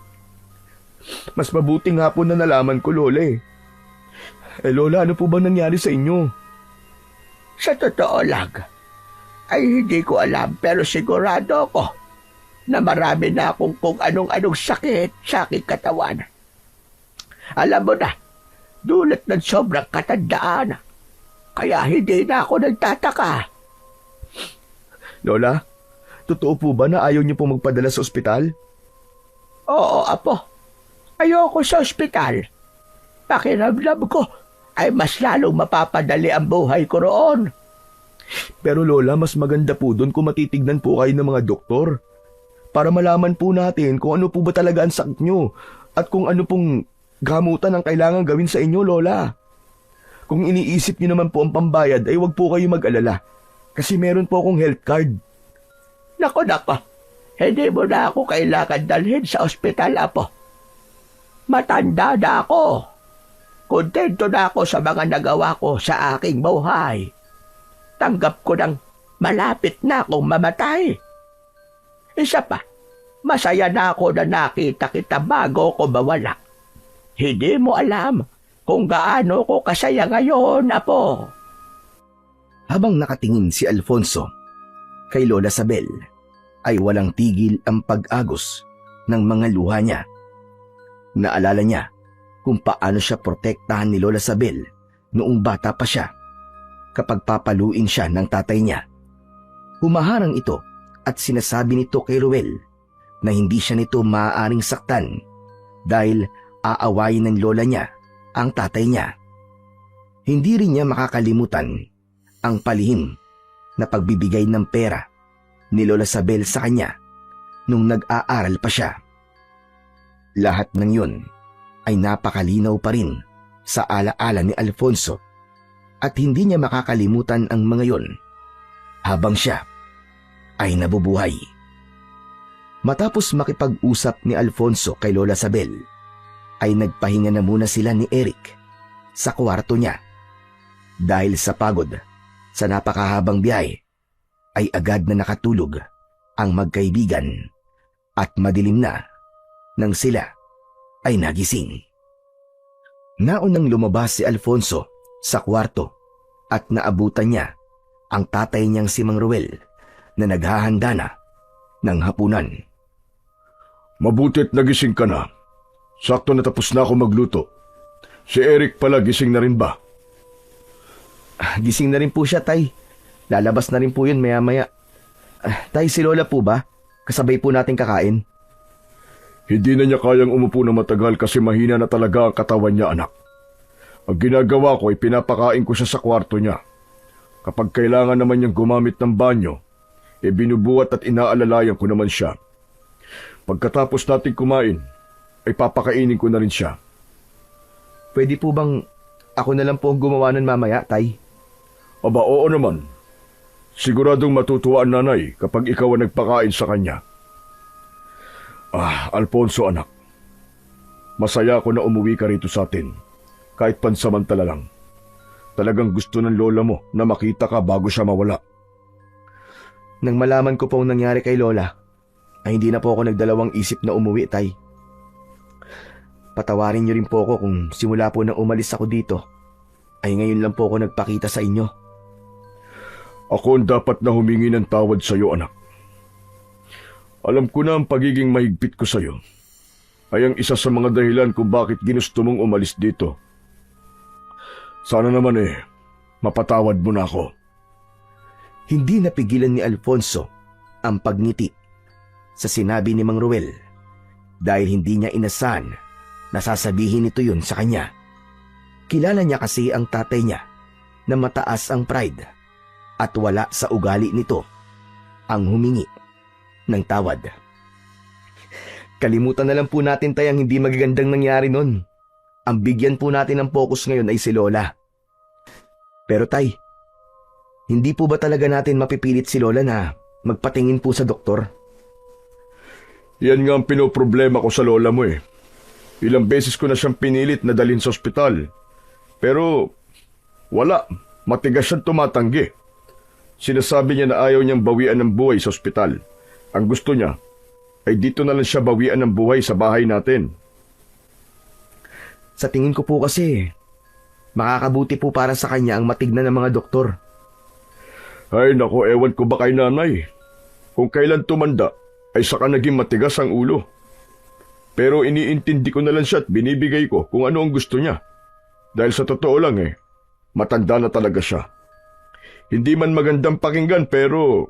Mas mabuti nga po na nalaman ko, Lola eh. Lola, ano po bang nangyari sa inyo? Sa totoo lang, ay hindi ko alam pero sigurado ako na marami na akong kung anong sakit sa aking katawan. Alam mo na, dulot ng sobrang katandaan. Kaya hindi na ako nagtataka. Lola, totoo po ba na ayaw niyo po magpadala sa ospital? Oo, apo. Ayoko sa ospital. Pakiramdam ko ay mas lalong mapapadali ang buhay ko roon. Pero Lola, mas maganda po doon kung matitignan po kayo ng mga doktor. Para malaman po natin kung ano po ba talaga ang sakit nyo at kung ano pong gamutan ang kailangan gawin sa inyo, Lola. Kung iniisip nyo naman po ang pambayad ay wag po kayo mag-alala. Kasi meron po akong health card. Nako, hindi mo na ako kailangan dalhin sa ospital, apo. Matanda na ako. Kontento na ako sa mga nagawa ko sa aking buhay. Tanggap ko ng malapit na akong mamatay. Isa pa, masaya na ako na nakita kita bago ko mawala. Hindi mo alam kung gaano ko kasaya ngayon, apo. Habang nakatingin si Alfonso kay Lola Sabel, ay walang tigil ang pag-agos ng mga luha niya. Naalala niya kung paano siya protektahan ni Lola Sabel noong bata pa siya kapag papaluin siya ng tatay niya. Humaharang ito at sinasabi nito kay Ruel na hindi siya nito maaaring saktan dahil aawayin ng lola niya ang tatay niya. Hindi rin niya makakalimutan ang palihim na pagbibigay ng pera ni Lola Sabel sa kanya nung nag-aaral pa siya. Lahat ng yun ay napakalinaw pa rin sa alaala ni Alfonso at hindi niya makakalimutan ang mga yon habang siya ay nabubuhay. Matapos makipag-usap ni Alfonso kay Lola Sabel, ay nagpahinga na muna sila ni Eric sa kwarto niya. Dahil sa pagod sa napakahabang biyahe, ay agad na nakatulog ang magkaibigan at madilim na nang sila ay nagising. Naunang lumabas si Alfonso sa kwarto at naabutan niya ang tatay niyang si Mang Ruel na naghahanda na ng hapunan. Mabutit nagising ka na. Sakto natapos na ako magluto. Si Eric pala gising na rin ba? Gising na rin po siya, Tay. Lalabas na rin po yun maya-maya. Tay, si Lola po ba? Kasabay po natin kakain. Hindi na niya kayang umupo na matagal kasi mahina na talaga ang katawan niya, anak. Ang ginagawa ko ay pinapakain ko siya sa kwarto niya. Kapag kailangan naman niyang gumamit ng banyo, binubuhat at inaalalayan ko naman siya. Pagkatapos natin kumain, ay papakainin ko na rin siya. Pwede po bang ako na lang po ang gumawa nun mamaya, Tay? Aba, oo naman. Siguradong matutuwa ang nanay kapag ikaw ang nagpakain sa kanya. Alfonso anak. Masaya ako na umuwi ka rito sa atin. Kahit pansamantala lang. Talagang gusto ng lola mo na makita ka bago siya mawala. Nang malaman ko po ang nangyari kay Lola, ay hindi na po ako nagdalawang isip na umuwi, Tay. Patawarin niyo rin po ako kung simula po nang umalis ako dito, ay ngayon lang po ako nagpakita sa inyo. Ako ang dapat na humingi ng tawad sa iyo, anak. Alam ko na ang pagiging mahigpit ko sa iyo ay ang isa sa mga dahilan kung bakit ginusto mong umalis dito. Sana naman mapatawad mo na ako. Hindi napigilan ni Alfonso ang pagngiti sa sinabi ni Mang Ruel dahil hindi niya inasahan na sasabihin nito yun sa kanya. Kilala niya kasi ang tatay niya na mataas ang pride at wala sa ugali nito ang humingi ng tawad. Kalimutan na lang po natin tay ang hindi magagandang nangyari nun. Ang bigyan po natin ng focus ngayon ay si Lola. Pero tay, hindi po ba talaga natin mapipilit si Lola na magpatingin po sa doktor? Yan nga ang pinoproblema ko sa lola mo Ilang beses ko na siyang pinilit na dalhin sa ospital. Pero wala, matigas siyang tumatanggi. Sinasabi niya na ayaw niyang bawian ng buhay sa ospital. Ang gusto niya ay dito na lang siya bawian ng buhay sa bahay natin. Sa tingin ko po kasi, makakabuti po para sa kanya ang matignan ng mga doktor. Ay nako, ewan ko ba kay nanay? Kung kailan tumanda, ay saka naging matigas ang ulo. Pero iniintindi ko na lang siya at binibigay ko kung ano ang gusto niya. Dahil sa totoo lang matanda na talaga siya. Hindi man magandang pakinggan pero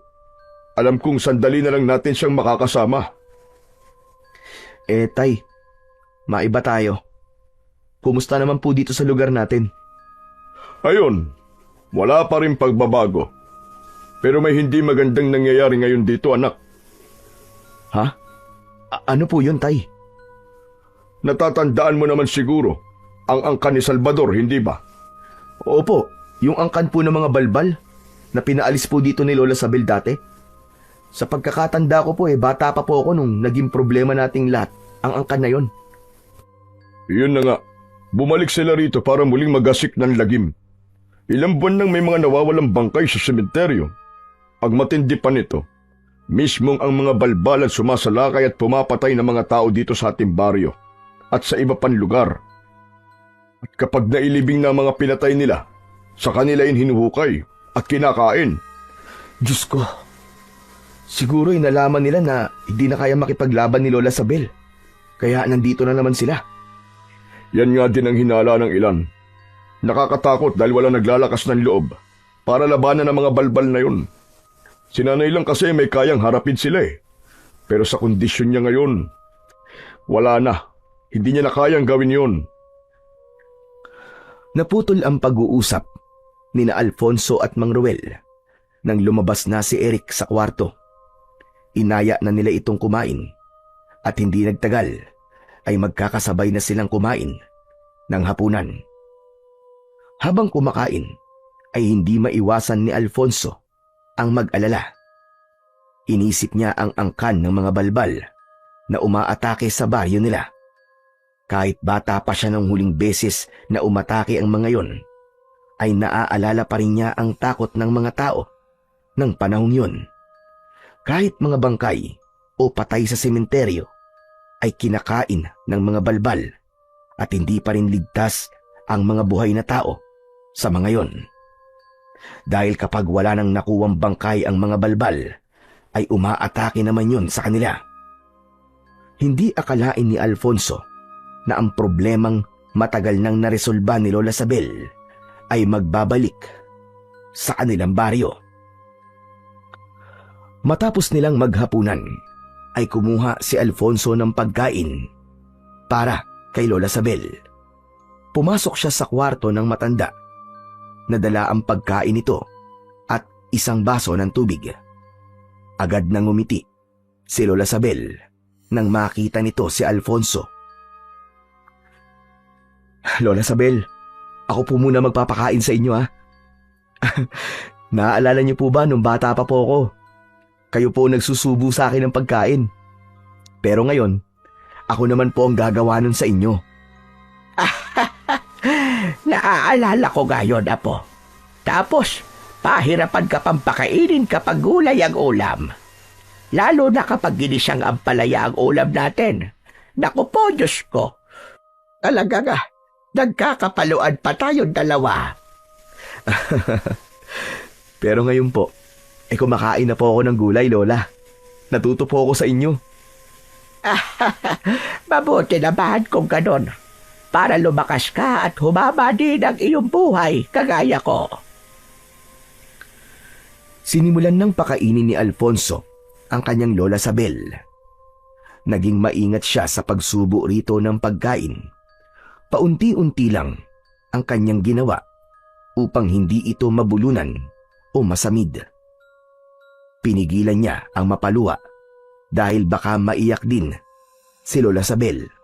alam kong sandali na lang natin siyang makakasama. Tay, maiba tayo. Kumusta naman po dito sa lugar natin? Ayun, wala pa rin pagbabago. Pero may hindi magandang nangyayari ngayon dito, anak. Ha? Ano po yun, tay? Natatandaan mo naman siguro ang angkan ni Salvador, hindi ba? Opo, yung angkan po ng mga balbal na pinaalis po dito ni Lola Sabel dati. Sa pagkakatanda ko po bata pa po ako nung naging problema nating lahat ang angkan na yon. Yun na nga, bumalik sila rito para muling magasik ng lagim. Ilang buwan nang may mga nawawalang bangkay sa sementeryo. Ang matindi pa nito, mismong ang mga balbal at sumasalakay at pumapatay ng mga tao dito sa ating baryo at sa iba pang lugar. At kapag nailibing na mga pinatay nila, sa kanila hinuhukay at kinakain. Diyos ko, siguro nalaman nila na hindi na kaya makipaglaban ni Lola Sabel. Kaya nandito na naman sila. Yan nga din ang hinala ng ilan. Nakakatakot dahil walang naglalakas ng loob para labanan ang mga balbal na yun. Sinanay lang kasi may kayang harapin sila Pero sa kondisyon niya ngayon, wala na. Hindi niya na kayang gawin yun. Naputol ang pag-uusap ni na Alfonso at Mang Ruel nang lumabas na si Eric sa kwarto. Inaya na nila itong kumain at hindi nagtagal ay magkakasabay na silang kumain ng hapunan. Habang kumakain ay hindi maiwasan ni Alfonso ang mag-alala. Inisip niya ang angkan ng mga balbal na umaatake sa baryo nila. Kahit bata pa siya ng huling beses na umatake ang mga yon, ay naaalala pa rin niya ang takot ng mga tao ng panahong yon. Kahit mga bangkay o patay sa sementeryo ay kinakain ng mga balbal at hindi pa rin ligtas ang mga buhay na tao sa mga yon. Dahil kapag wala nang nakuwang bangkay ang mga balbal, ay umaatake naman yun sa kanila. Hindi akalain ni Alfonso na ang problemang matagal nang naresolba ni Lola Sabel ay magbabalik sa kanilang baryo. Matapos nilang maghapunan, ay kumuha si Alfonso ng pagkain para kay Lola Sabel. Pumasok siya sa kwarto ng matanda. Nadala ang pagkain nito at isang baso ng tubig. Agad nang ngumiti si Lola Sabel nang makita nito si Alfonso. Lola Sabel, ako po muna magpapakain sa inyo ha. Naaalala niyo po ba nung bata pa po ako? Kayo po nagsusubo sa akin ng pagkain. Pero ngayon, ako naman po ang gagawa nun sa inyo. Naaalala ko gayon, apo. Tapos, pahirapan ka pang pakainin kapag gulay ang ulam. Lalo na kapag ginisang ampalaya ang ulam natin. Naku po, Diyos ko. Talaga nga, nagkakapaluan pa tayong dalawa. Pero ngayon po, kumakain na po ako ng gulay, Lola. Natuto po ako sa inyo. Mabuti naman kung ganon. para lumakas ka at humaba din ang iyong buhay kagaya ko. Sinimulan ng pakainin ni Alfonso ang kanyang lola Sabel. Naging maingat siya sa pagsubo rito ng pagkain. Paunti-unti lang ang kanyang ginawa upang hindi ito mabulunan o masamid. Pinigilan niya ang mapaluwa dahil baka maiyak din si Lola Sabel.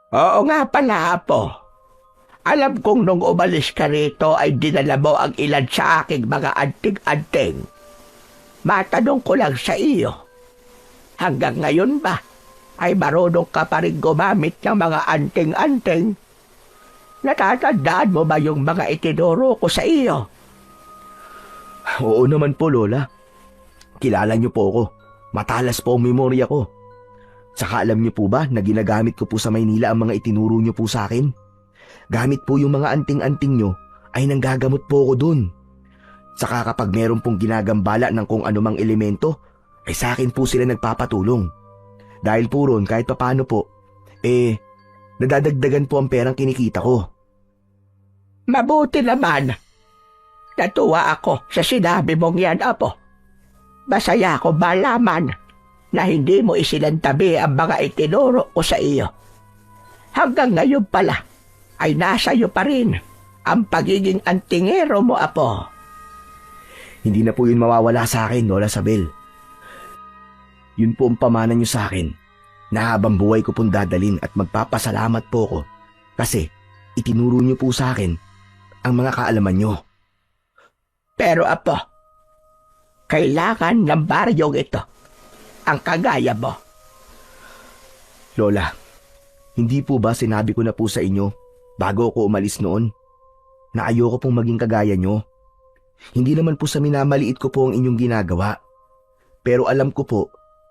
Oo nga pala, Apo. Alam kong nung umalis ka rito ay dinala mo ang ilan sa aking mga anting-anting. Matanong ko lang sa iyo, hanggang ngayon ba ay marunong ka pa rin gumamit ng mga anting-anting? Natatandaan mo ba yung mga itinuro ko sa iyo? Oo naman po, Lola. Kilala niyo po ako. Matalas po ang memorya ko. Saka alam niyo po ba na ginagamit ko po sa Maynila ang mga itinuro niyo po sa akin? Gamit po yung mga anting-anting niyo ay nanggagamot po ako dun. Saka kapag meron pong ginagambala ng kung anumang elemento, ay sa akin po sila nagpapatulong. Dahil po ron kahit papano po, nadadagdagan po ang perang kinikita ko. Mabuti naman. Natuwa ako sa sinabi mong yan, Apo. Masaya ako malaman na hindi mo isilantabi ang mga itinuro ko sa iyo. Hanggang ngayon pala ay nasa iyo pa rin ang pagiging antingero mo, Apo. Hindi na po yun mawawala sa akin, Lola Sabel. Yun po ang pamana niyo sa akin na habang buhay ko pong dadalin at magpapasalamat po ko kasi itinuro niyo po sa akin ang mga kaalaman niyo. Pero, Apo, kailangan ng baryong ito ang kagaya mo. Lola, hindi po ba sinabi ko na po sa inyo bago ako umalis noon na ayoko pong maging kagaya nyo? Hindi naman po sa minamaliit ko po ang inyong ginagawa. Pero alam ko po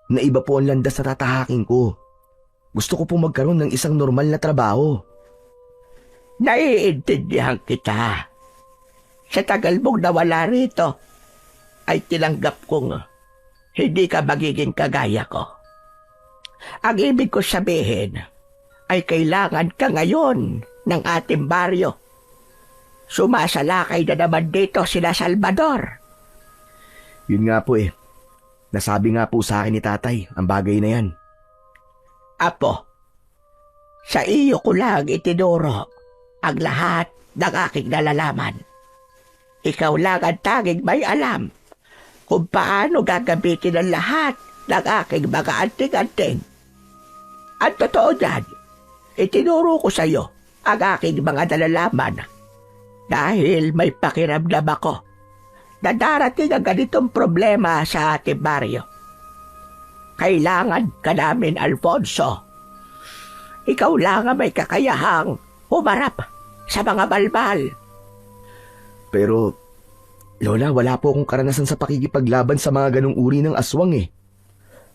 na iba po ang landas sa tatahakin ko. Gusto ko po magkaroon ng isang normal na trabaho. Naiintindihan kita. Sa tagal mong nawala rito, ay tinanggap kong hindi ka magiging kagaya ko. Ang ibig ko sabihin ay kailangan ka ngayon ng ating baryo. Sumasalakay na naman dito sila Salvador. Yun nga po Nasabi nga po sa akin ni tatay ang bagay na yan. Apo, sa iyo ko lang itinuro ang lahat ng aking nalalaman. Ikaw lang ang tanging may alam kung paano gagamitin ang lahat ng aking mga anting-anting. At totoo dyan, itinuro ko sa iyo ang aking mga nalalaman dahil may pakiramdam ako na darating ang ganitong problema sa ating baryo. Kailangan ka namin, Alfonso. Ikaw lang ang may kakayahang humarap sa mga balbal. Pero, Lola, wala po akong karanasan sa pakikipaglaban sa mga ganong uri ng aswang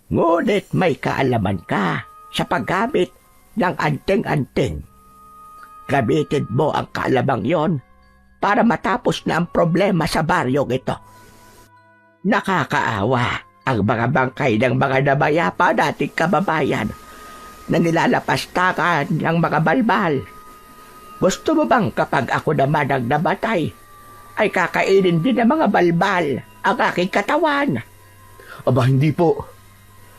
Ngunit may kaalaman ka sa paggamit ng anting-anting. Gamitin mo ang kaalamang yon para matapos na ang problema sa baryong ito. Nakakaawa ang mga bangkay ng mga nabayapa dating kababayan na nilalapastakan ng mga balbal. Gusto mo bang kapag ako naman ang namatay, ay kakainin din ng mga balbal ang aking katawan? Aba, hindi po.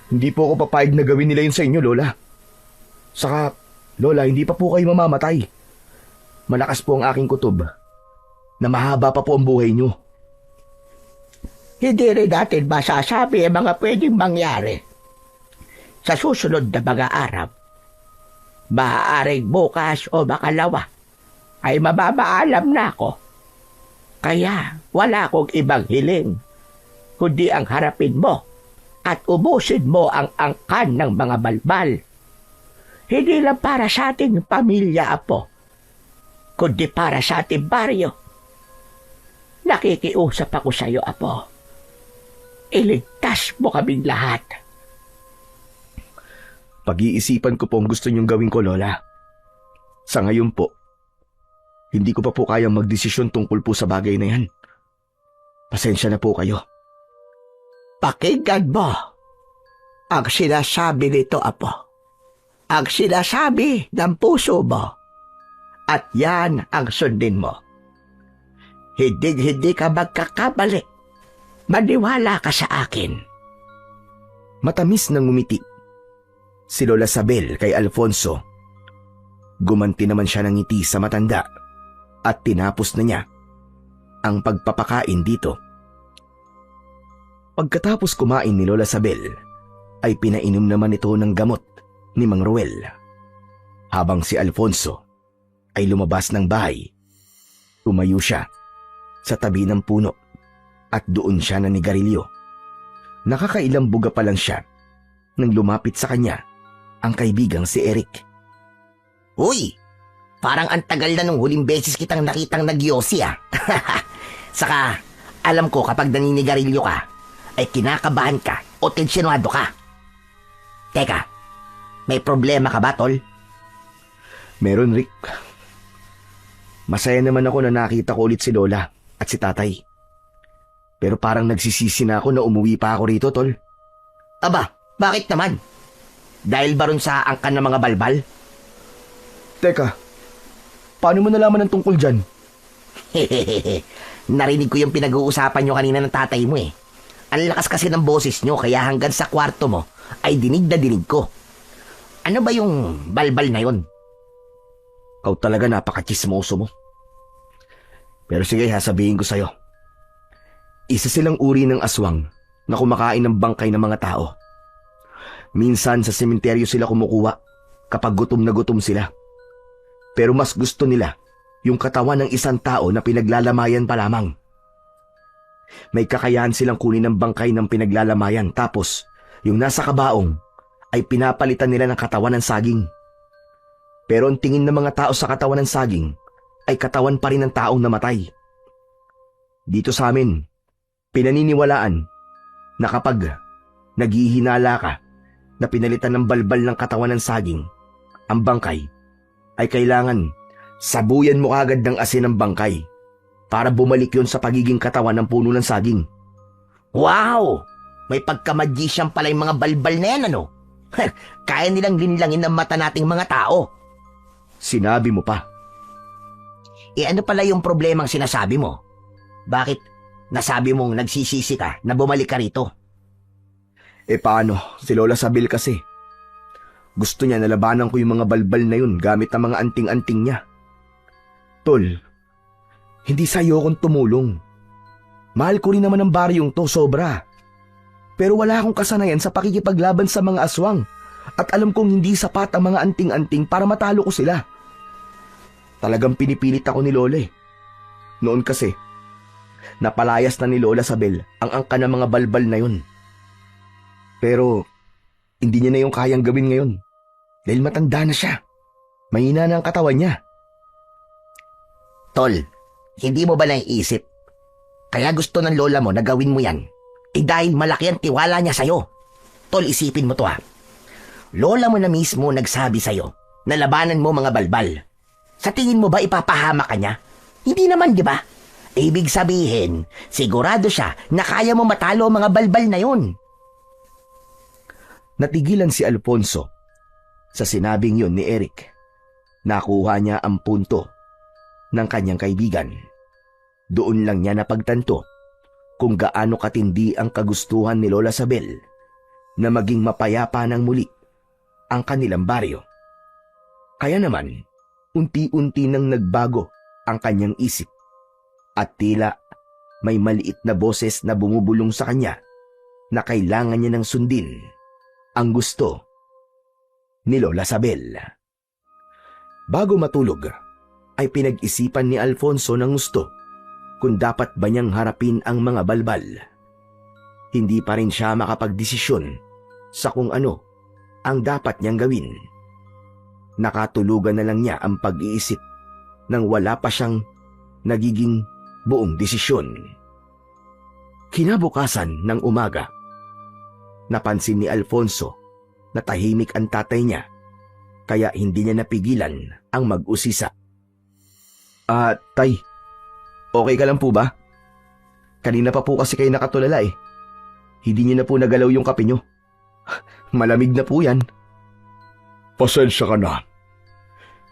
Hindi po ako papayag na gawin nila yun sa inyo, Lola. Saka, Lola, hindi pa po kayo mamamatay. Malakas po ang aking kutob na mahaba pa po ang buhay nyo. Hindi rin natin masasabi ang mga pwedeng mangyari. Sa susunod na mga araw, maaaring bukas o makalawa ay mababaalam na ako. Kaya wala akong ibang hiling, kundi ang harapin mo at ubusin mo ang angkan ng mga balbal. Hindi lang para sa ating pamilya, Apo, kundi para sa ating baryo. Nakikiusap ako sa iyo, Apo. Iligtas mo kaming lahat. Pag-iisipan ko po ang gusto niyong gawin ko, Lola. Sa ngayon po, hindi ko pa po kayang magdesisyon tungkol po sa bagay na yan. Pasensya na po kayo. Pakinggan mo ang sinasabi nito, Apo. ang sinasabi ng puso mo. At yan ang sundin mo. Hindi ka magkakamali. Maniwala ka sa akin. Matamis na ngumiti si Lola Sabel kay Alfonso. Gumanti naman siya ng ngiti sa matanda at tinapos na niya ang pagpapakain dito. Pagkatapos kumain ni Lola Sabel, ay pinainom naman ito ng gamot ni Mang Ruel. Habang si Alfonso ay lumabas ng bahay, tumayo siya sa tabi ng puno at doon siya nanigarilyo. Nakakailang buga pa lang siya nang lumapit sa kanya ang kaibigang si Eric. Uy, parang ang tagal na nung huling beses kitang nakitang nagyosi ah. Saka, alam ko kapag naninigarilyo ka, ay kinakabahan ka o tensyonado ka. Teka, may problema ka ba, tol? Meron, Rick. Masaya naman ako na nakita ko ulit si Lola at si Tatay. Pero parang nagsisisi na ako na umuwi pa ako rito, tol. Aba, bakit naman? Dahil ba ron sa angkan ng mga balbal? Teka, paano mo nalaman ng tungkol dyan? Narinig ko yung pinag-uusapan nyo kanina ng tatay mo eh. Ang lakas kasi ng boses nyo kaya hanggang sa kwarto mo ay dinig na dinig ko. Ano ba yung balbal na yun? Ikaw talaga napaka-chismoso mo. Pero sige, sasabihin ko sa'yo. Isa silang uri ng aswang na kumakain ng bangkay ng mga tao. Minsan sa sementeryo sila kumukuha kapag gutom na gutom sila. Pero mas gusto nila yung katawan ng isang tao na pinaglalamayan pa lamang. May kakayahan silang kunin ng bangkay ng pinaglalamayan tapos yung nasa kabaong ay pinapalitan nila ng katawan ng saging. Pero ang tingin ng mga tao sa katawan ng saging ay katawan pa rin ng taong namatay. Dito sa amin, pinaniniwalaan na kapag naghihinala ka na pinalitan ng balbal ng katawan ng saging, ang bangkay ay kailangan sabuyan mo agad ng asin ng bangkay para bumalik yon sa pagiging katawan ng puno ng saging. Wow! May pagka-magician pala yung mga balbal na yan, ano? Kaya nilang linlangin ng mata nating mga tao. Sinabi mo pa. Ano pala yung problemang sinasabi mo? Bakit nasabi mong nagsisisi ka na bumalik ka rito? Paano? Si Lola Sabel kasi. Gusto niya nalabanan ko yung mga balbal na yun gamit ang mga anting-anting niya. Tol, hindi sa'yo akong tumulong. Mahal ko rin naman ang baryong to, sobra. Pero wala akong kasanayan sa pakikipaglaban sa mga aswang at alam kong hindi sapat ang mga anting-anting para matalo ko sila. Talagang pinipilit ako ni Lola eh. Noon kasi, napalayas na ni Lola Sabel ang angka ng mga balbal na yun. Pero, hindi niya na yung kayang gawin ngayon. Dahil matanda na siya. Mahina na ang katawan niya. Tol, hindi mo ba naiisip? Kaya gusto ng lola mo na gawin mo yan. Dahil malaki ang tiwala niya sa'yo. Tol, isipin mo to ha. Lola mo na mismo nagsabi sa'yo na labanan mo mga balbal. Sa tingin mo ba ipapahama ka niya? Hindi naman, di ba? Ibig sabihin, sigurado siya na kaya mo matalo ang mga balbal na yun. Natigilan si Alfonso sa sinabing yun ni Eric. Nakuha niya ang punto ng kanyang kaibigan. Doon lang niya napagtanto kung gaano katindi ang kagustuhan ni Lola Sabel na maging mapayapa ng muli ang kanilang baryo. Kaya naman, unti-unti nang nagbago ang kanyang isip at tila may maliit na boses na bumubulong sa kanya na kailangan niya ng sundin ang gusto ni Lola Sabel. Bago matulog, ay pinag-isipan ni Alfonso ng gusto kung dapat ba niyang harapin ang mga balbal. Hindi pa rin siya makapagdesisyon sa kung ano ang dapat niyang gawin. Nakatulugan na lang niya ang pag-iisip nang wala pa siyang nagiging buong desisyon. Kinabukasan ng umaga, napansin ni Alfonso na tahimik ang tatay niya kaya hindi niya napigilan ang mag-usisa. Tay, okay ka lang po ba? Kanina pa po kasi kayo nakatulala eh. Hindi niyo na po nagalaw yung kape niyo. Malamig na po yan. Pasensya ka na.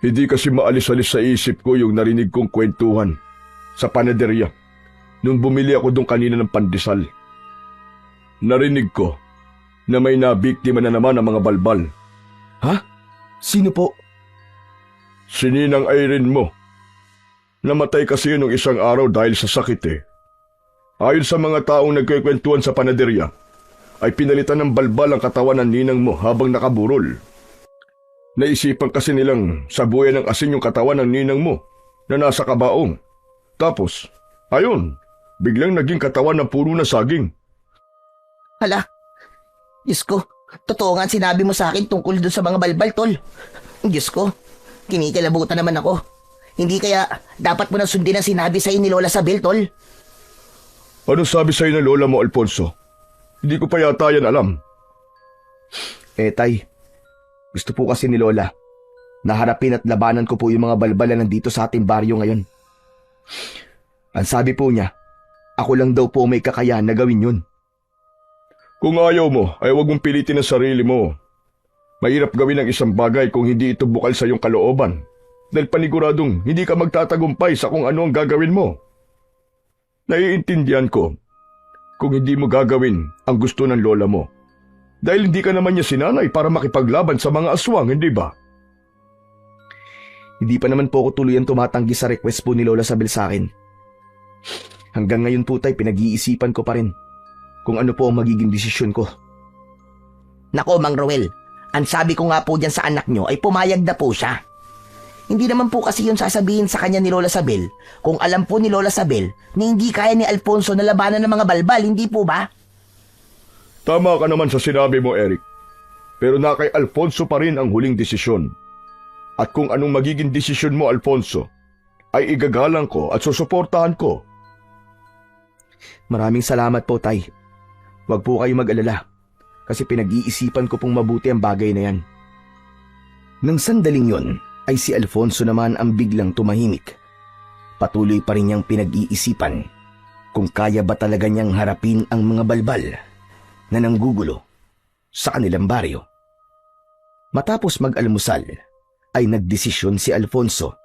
Hindi kasi maalis-alis sa isip ko yung narinig kong kwentuhan sa panaderya nung bumili ako doon kanina ng pandesal. Narinig ko na may nabiktima na naman ang mga balbal. Ha? Sino po? Si Ninang Irene mo. Namatay kasi nung isang araw dahil sa sakit eh. Ayon sa mga taong nagkikwentuhan sa panaderya, ay pinalitan ng balbal ang katawan ng ninang mo habang nakaburol. Naisipan kasi nilang sabuyan ng asin yung katawan ng ninang mo na nasa kabaong. Tapos, ayun, biglang naging katawan ng puno na saging. Hala, Diyos ko, totoo nga ang sinabi mo sa akin tungkol doon sa mga balbal, tol. Diyos ko, kinikilabutan naman ako. Hindi kaya dapat mo nang sundin ang sinabi sa'yo ni Lola Sabel, tol? Anong sabi sa'yo ng lola mo, Alfonso? Hindi ko pa yata yan alam. Tay, gusto po kasi ni Lola na harapin at labanan ko po yung mga balbal na nandito sa ating baryo ngayon. Ang sabi po niya, ako lang daw po may kakayahan na gawin yun. Kung ayaw mo, ay huwag mong pilitin ang sarili mo. Mahirap gawin ang isang bagay kung hindi ito bukal sa iyong kalooban. Dahil paniguradong hindi ka magtatagumpay sa kung ano ang gagawin mo. Naiintindihan ko kung hindi mo gagawin ang gusto ng lola mo. Dahil hindi ka naman niya sinanay para makipaglaban sa mga aswang, hindi ba? Hindi pa naman po ako tuluyan tumatanggi sa request po ni Lola Sabel sa akin. Hanggang ngayon po tay, pinag-iisipan ko pa rin kung ano po ang magiging desisyon ko. Nako, Mang Roel, ang sabi ko nga po dyan sa anak nyo ay pumayag na po siya. Hindi naman po kasi yun sasabihin sa kanya ni Lola Sabel kung alam po ni Lola Sabel na hindi kaya ni Alfonso na labanan ng mga balbal, hindi po ba? Tama ka naman sa sinabi mo, Eric. Pero na kay Alfonso pa rin ang huling desisyon. At kung anong magiging desisyon mo, Alfonso, ay igagalang ko at susuportahan ko. Maraming salamat po, tay. Huwag po kayo mag-alala kasi pinag-iisipan ko pong mabuti ang bagay na yan. Nang sandaling yon, ay si Alfonso naman ang biglang tumahimik. Patuloy pa rin niyang pinag-iisipan kung kaya ba talaga niyang harapin ang mga balbal na nanggugulo sa kanilang baryo. Matapos mag-almusal, ay nagdesisyon si Alfonso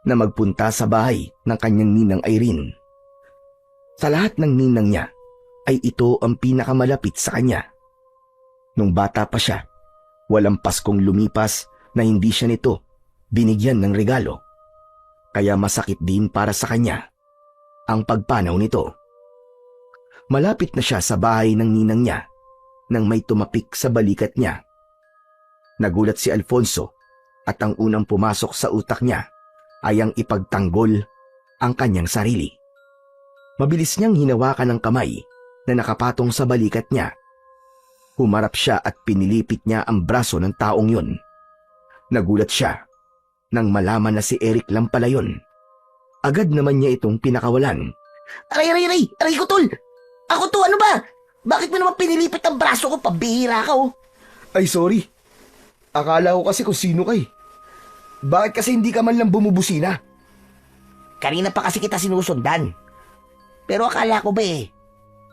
na magpunta sa bahay ng kanyang ninang Irene. Sa lahat ng ninang niya, ay ito ang pinakamalapit sa kanya. Nung bata pa siya, walang Paskong lumipas na hindi siya nito binigyan ng regalo. Kaya masakit din para sa kanya ang pagpanaw nito. Malapit na siya sa bahay ng ninang niya nang may tumapik sa balikat niya. Nagulat si Alfonso at ang unang pumasok sa utak niya ay ang ipagtanggol ang kanyang sarili. Mabilis niyang hinawakan ang kamay na nakapatong sa balikat niya. Humarap siya at pinilipit niya ang braso ng taong yun. Nagulat siya nang malaman na si Eric lang pala yun. Agad naman niya itong pinakawalan. Aray ko, tol! Ako to, ano ba? Bakit mo naman pinilipit ang braso ko? Pabihira ka, oh. Ay, sorry. Akala ko kasi kung sino kay. Bakit kasi hindi ka man lang bumubusina? Kanina pa kasi kita sinusundan. Pero akala ko ba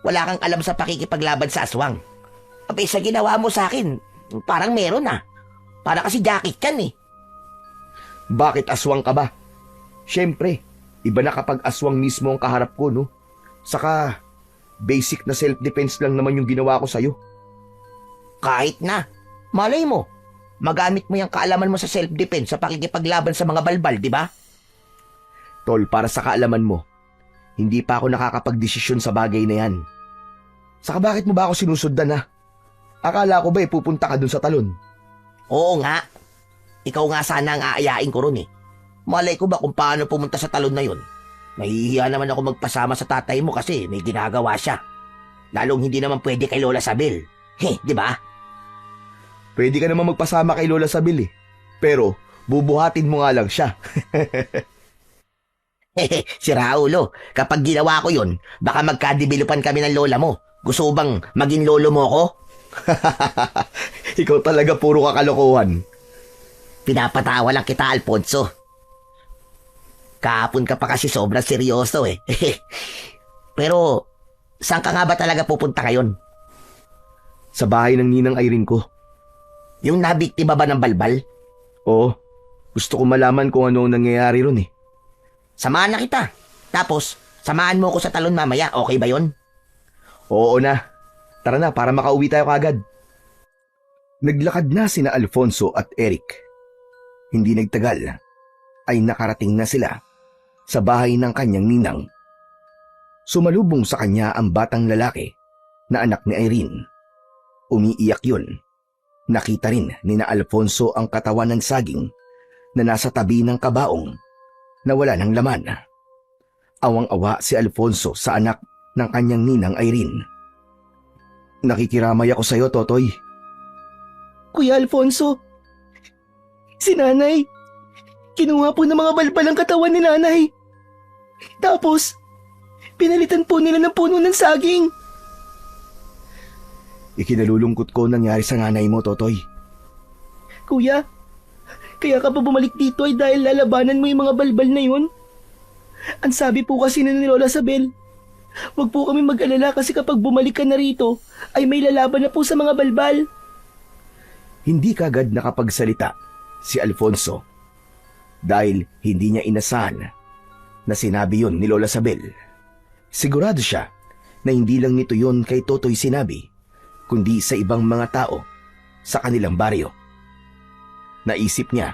wala kang alam sa pakikipaglaban sa aswang. Abay, sa ginawa mo sa akin, parang meron Para kasi jacket kan Bakit aswang ka ba? Siyempre, iba na kapag aswang mismo ang kaharap ko, no? Saka, basic na self-defense lang naman yung ginawa ko sa'yo. Kahit na. Malay mo, magamit mo yung kaalaman mo sa self-defense sa pakikipaglaban sa mga balbal, di ba? Tol, para sa kaalaman mo, hindi pa ako nakakapagdesisyon sa bagay na yan. Saka bakit mo ba ako sinusundan Akala ko ba pupunta ka dun sa talon? Oo nga. Ikaw nga sana ang aayain ko ron Malay ko ba kung paano pumunta sa talon na yun? Nahihiya naman ako magpasama sa tatay mo kasi may ginagawa siya. Lalong hindi naman pwede kay Lola Sabel. Di ba? Pwede ka naman magpasama kay Lola Sabel Pero, bubuhatin mo nga lang siya. Si Raulo, kapag ginawa ko yun, baka magkadibilupan kami ng lola mo. Gusto bang maging lolo mo ko? Ikaw talaga puro kakalokohan. Pinapatawa lang kita, Alfonso. Kahapon ka pa kasi sobrang seryoso Pero, saan ka nga ba talaga pupunta ngayon? Sa bahay ng ninang Irene ko. Yung nabiktima ba ng balbal? Oo, gusto ko malaman kung ano ang nangyayari ron eh. Samahan na kita. Tapos, samahan mo ko sa talon mamaya. Okay ba yon? Oo na. Tara na para makauwi tayo kagad. Naglakad na sina Alfonso at Eric. Hindi nagtagal ay nakarating na sila sa bahay ng kanyang ninang. Sumalubong sa kanya ang batang lalaki na anak ni Irene. Umiiyak yun. Nakita rin ni na Alfonso ang katawan ng saging na nasa tabi ng kabaong na wala ng laman. Awang-awa si Alfonso sa anak ng kanyang ninang Irene. Nakikiramay ako sa iyo, Totoy. Kuya Alfonso, si nanay, kinuha po ng mga balbal ang katawan ni nanay. Tapos, pinalitan po nila ng puno ng saging. Ikinalulungkot ko nangyari sa nanay mo, Totoy. Kuya, kaya ka pa bumalik dito ay dahil lalabanan mo yung mga balbal na yun? Ang sabi po kasi ni Lola Sabel, wag po kami mag-alala kasi kapag bumalik ka na rito, ay may lalaban na po sa mga balbal. Hindi kagad nakapagsalita si Alfonso dahil hindi niya inasahan na sinabi yon ni Lola Sabel. Sigurado siya na hindi lang nito yon kay Totoy sinabi, kundi sa ibang mga tao sa kanilang baryo. Naisip niya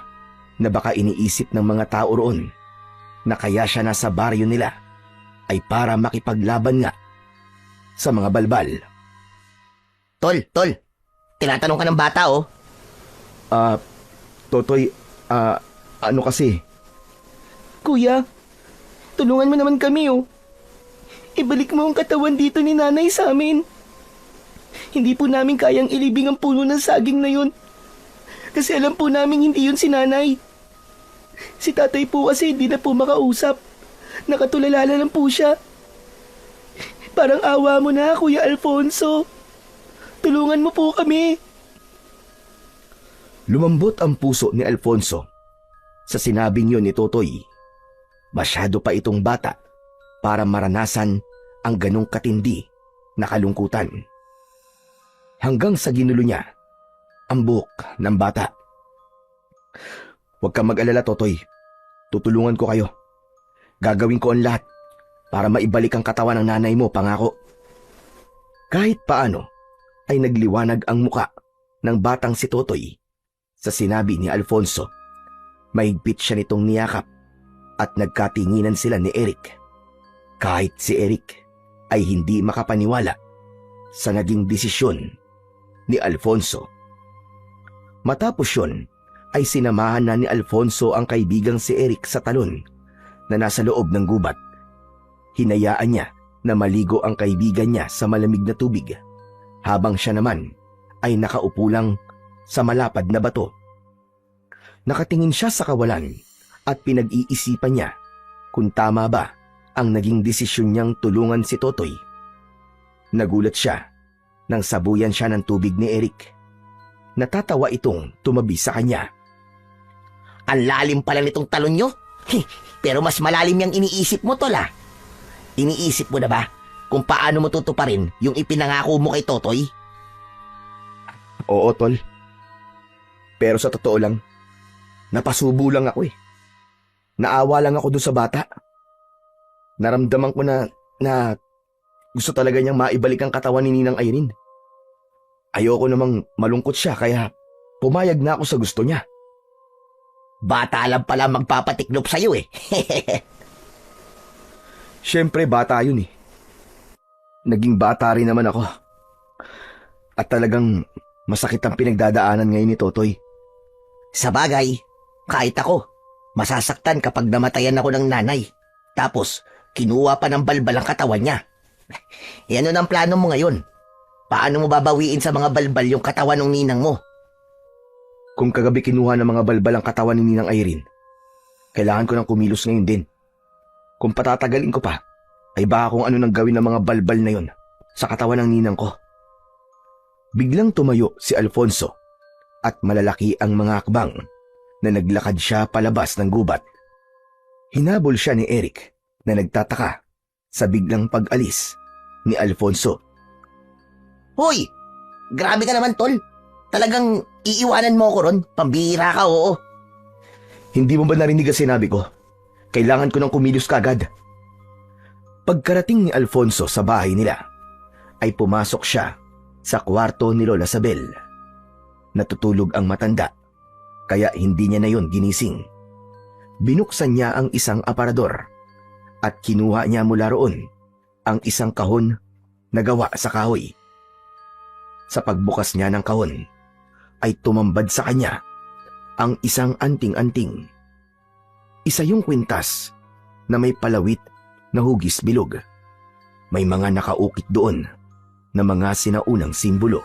na baka iniisip ng mga tao roon na kaya siya nasa baryo nila ay para makipaglaban nga sa mga balbal. Tol, tinatanong ka ng bata oh. Totoy, ano kasi? Kuya, tulungan mo naman kami oh. Ibalik mo ang katawan dito ni nanay sa amin. Hindi po namin kayang ilibing ang puno ng saging na yun. Kasi alam po namin hindi yun si nanay. Si tatay po kasi hindi na po makausap. Nakatulala lang po siya. Parang awa mo na, Kuya Alfonso. Tulungan mo po kami. Lumambot ang puso ni Alfonso sa sinabing yun ni Totoy. Masyado pa itong bata para maranasan ang ganong katindi na kalungkutan. Hanggang sa ginulo niya ang buhok ng bata. Huwag kang mag-alala, Totoy. Tutulungan ko kayo. Gagawin ko ang lahat para maibalik ang katawan ng nanay mo, pangako. Kahit paano ay nagliwanag ang muka ng batang si Totoy sa sinabi ni Alfonso. Mahigpit siya nitong niyakap at nagkatinginan sila ni Eric. Kahit si Eric ay hindi makapaniwala sa naging desisyon ni Alfonso. Matapos yun, ay sinamahan na ni Alfonso ang kaibigang si Eric sa talon na nasa loob ng gubat. Hinayaan niya na maligo ang kaibigan niya sa malamig na tubig habang siya naman ay nakaupo lang sa malapad na bato. Nakatingin siya sa kawalan at pinag-iisipan niya kung tama ba ang naging desisyon niyang tulungan si Totoy. Nagulat siya nang sabuyan siya ng tubig ni Eric. Natatawa itong tumabi sa kanya. Ang lalim pala nitong talon nyo. Pero mas malalim yung iniisip mo, Tol ah. Iniisip mo na ba kung paano mo tutuparin yung ipinangako mo kay Totoy? Oo, Tol. Pero sa totoo lang, napasubo lang ako eh. Naawa lang ako doon sa bata. Naramdaman ko na gusto talaga niyang maibalik ang katawan ni Ninang Irene. Ayoko namang malungkot siya kaya pumayag na ako sa gusto niya. Bata lang pala magpapatiklop sa'yo eh. Siyempre bata yun eh. Naging bata rin naman ako. At talagang masakit ang pinagdadaanan ngayon ni Totoy. Sa bagay, kahit ako, masasaktan kapag namatayan ako ng nanay. Tapos, kinuha pa ng balbal ang katawan niya. Ano ang plano mo ngayon? Paano mo babawiin sa mga balbal yung katawan ng ninang mo? Kung kagabi kinuha ng mga balbal ang katawan ni Ninang Irene, kailangan ko ng kumilos ngayon din. Kung patatagalin ko pa, ay baka kung ano nang gawin ng mga balbal na yon sa katawan ng ninang ko. Biglang tumayo si Alfonso at malalaki ang mga akbang na naglakad siya palabas ng gubat. Hinabol siya ni Eric na nagtataka sa biglang pag-alis ni Alfonso. Hoy! Grabe ka naman, Tol. Talagang iiwanan mo ko ron. Pambihira ka, oo. Hindi mo ba narinig ang sinabi ko? Kailangan ko ng kumilos kagad. Pagkarating ni Alfonso sa bahay nila, ay pumasok siya sa kwarto ni Lola Sabel. Natutulog ang matanda, kaya hindi niya na yon ginising. Binuksan niya ang isang aparador at kinuha niya mula roon ang isang kahon na gawa sa kahoy. Sa pagbukas niya ng kahon, ay tumambad sa kanya ang isang anting-anting. Isa yung kwintas na may palawit na hugis bilog. May mga nakaukit doon na mga sinaunang simbolo.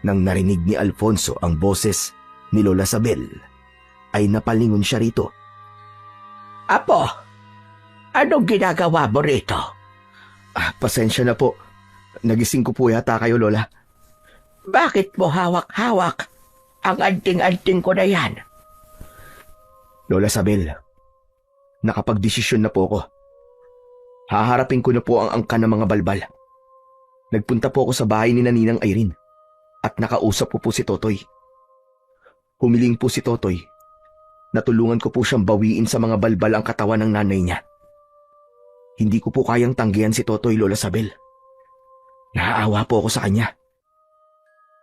Nang narinig ni Alfonso ang boses ni Lola Sabel, ay napalingon siya rito. Apo, anong ginagawa mo rito? Pasensya na po. Nagising ko po yata kayo, Lola. Bakit mo hawak-hawak ang anting-anting ko na yan? Lola Sabel, nakapagdesisyon na po ako. Haharapin ko na po ang angka ng mga balbal. Nagpunta po ako sa bahay ni Ninang Irene at nakausap ko po si Totoy. Humiling po si Totoy. Natulungan ko po siyang bawiin sa mga balbal ang katawan ng nanay niya. Hindi ko po kayang tanggihan si Totoy, Lola Sabel. Naaawa po ako sa kanya.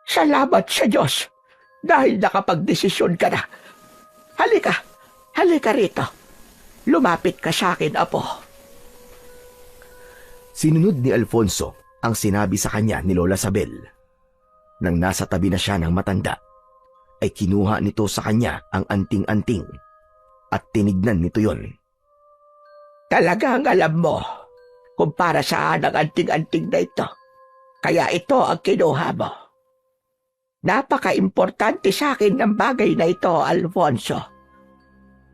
Salamat sa Diyos dahil nakapagdesisyon ka na. Halika rito. Lumapit ka sa akin, Apo. Sinunod ni Alfonso ang sinabi sa kanya ni Lola Sabel. Nang nasa tabi na siya ng matanda, ay kinuha nito sa kanya ang anting-anting at tinignan nito yon. Talagang alam mo kung para saan ang anting-anting na ito. Kaya ito ang kinuha mo. Napaka-importante sa akin ng bagay na ito, Alfonso.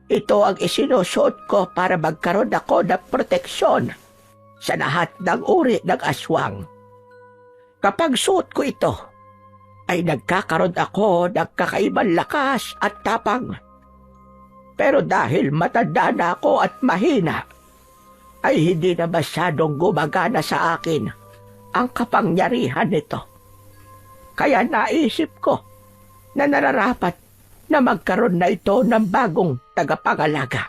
Ito ang isinusuot ko para magkaroon ako ng proteksyon sa lahat ng uri ng aswang. Kapag suot ko ito, ay nagkakaroon ako ng kakaibang lakas at tapang. Pero dahil matanda na ako at mahina, ay hindi na masyadong gumagana sa akin ang kapangyarihan nito. Kaya naisip ko na nararapat na magkaroon na ito ng bagong tagapangalaga.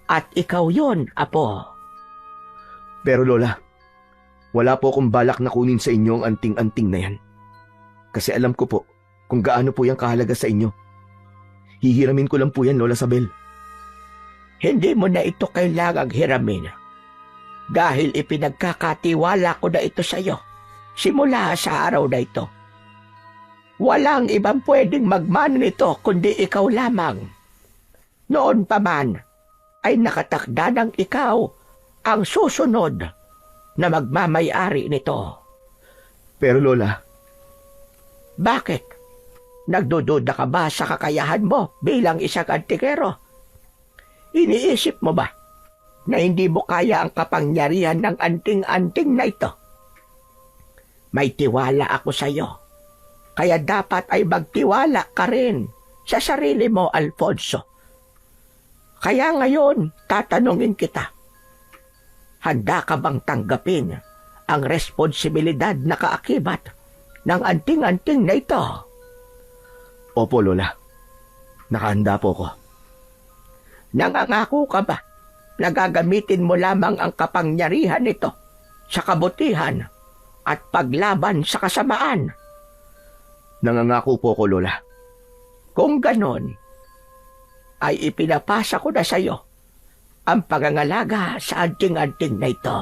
At ikaw yon, Apo. Pero Lola, wala po akong balak na kunin sa inyo ang anting-anting na yan. Kasi alam ko po kung gaano po yung kahalaga sa inyo. Hihiramin ko lang po yan, Lola Sabel. Hindi mo na ito kailangang hiramin. Dahil ipinagkakatiwala ko na ito sa iyo simula sa araw na ito. Walang ibang pwedeng magmana nito kundi ikaw lamang. Noon pa man ay nakatakda ng ikaw ang susunod na magmamay-ari nito. Pero Lola, bakit? Nagdududa ka ba sa kakayahan mo bilang isang antikero? Iniisip mo ba na hindi mo kaya ang kapangyarihan ng anting-anting na ito? May tiwala ako sa iyo. Kaya dapat ay magtiwala ka rin sa sarili mo, Alfonso. Kaya ngayon, tatanungin kita. Handa ka bang tanggapin ang responsibilidad na kaakibat ng anting-anting na ito? Opo, Lola. Nakahanda po ko. Nangangako ka ba na gagamitin mo lamang ang kapangyarihan nito sa kabutihan at paglaban sa kasamaan? Nangangako po ko, Lola. Kung ganon, ay ipinapasa ko na sa iyo ang pangangalaga sa anting-anting na ito.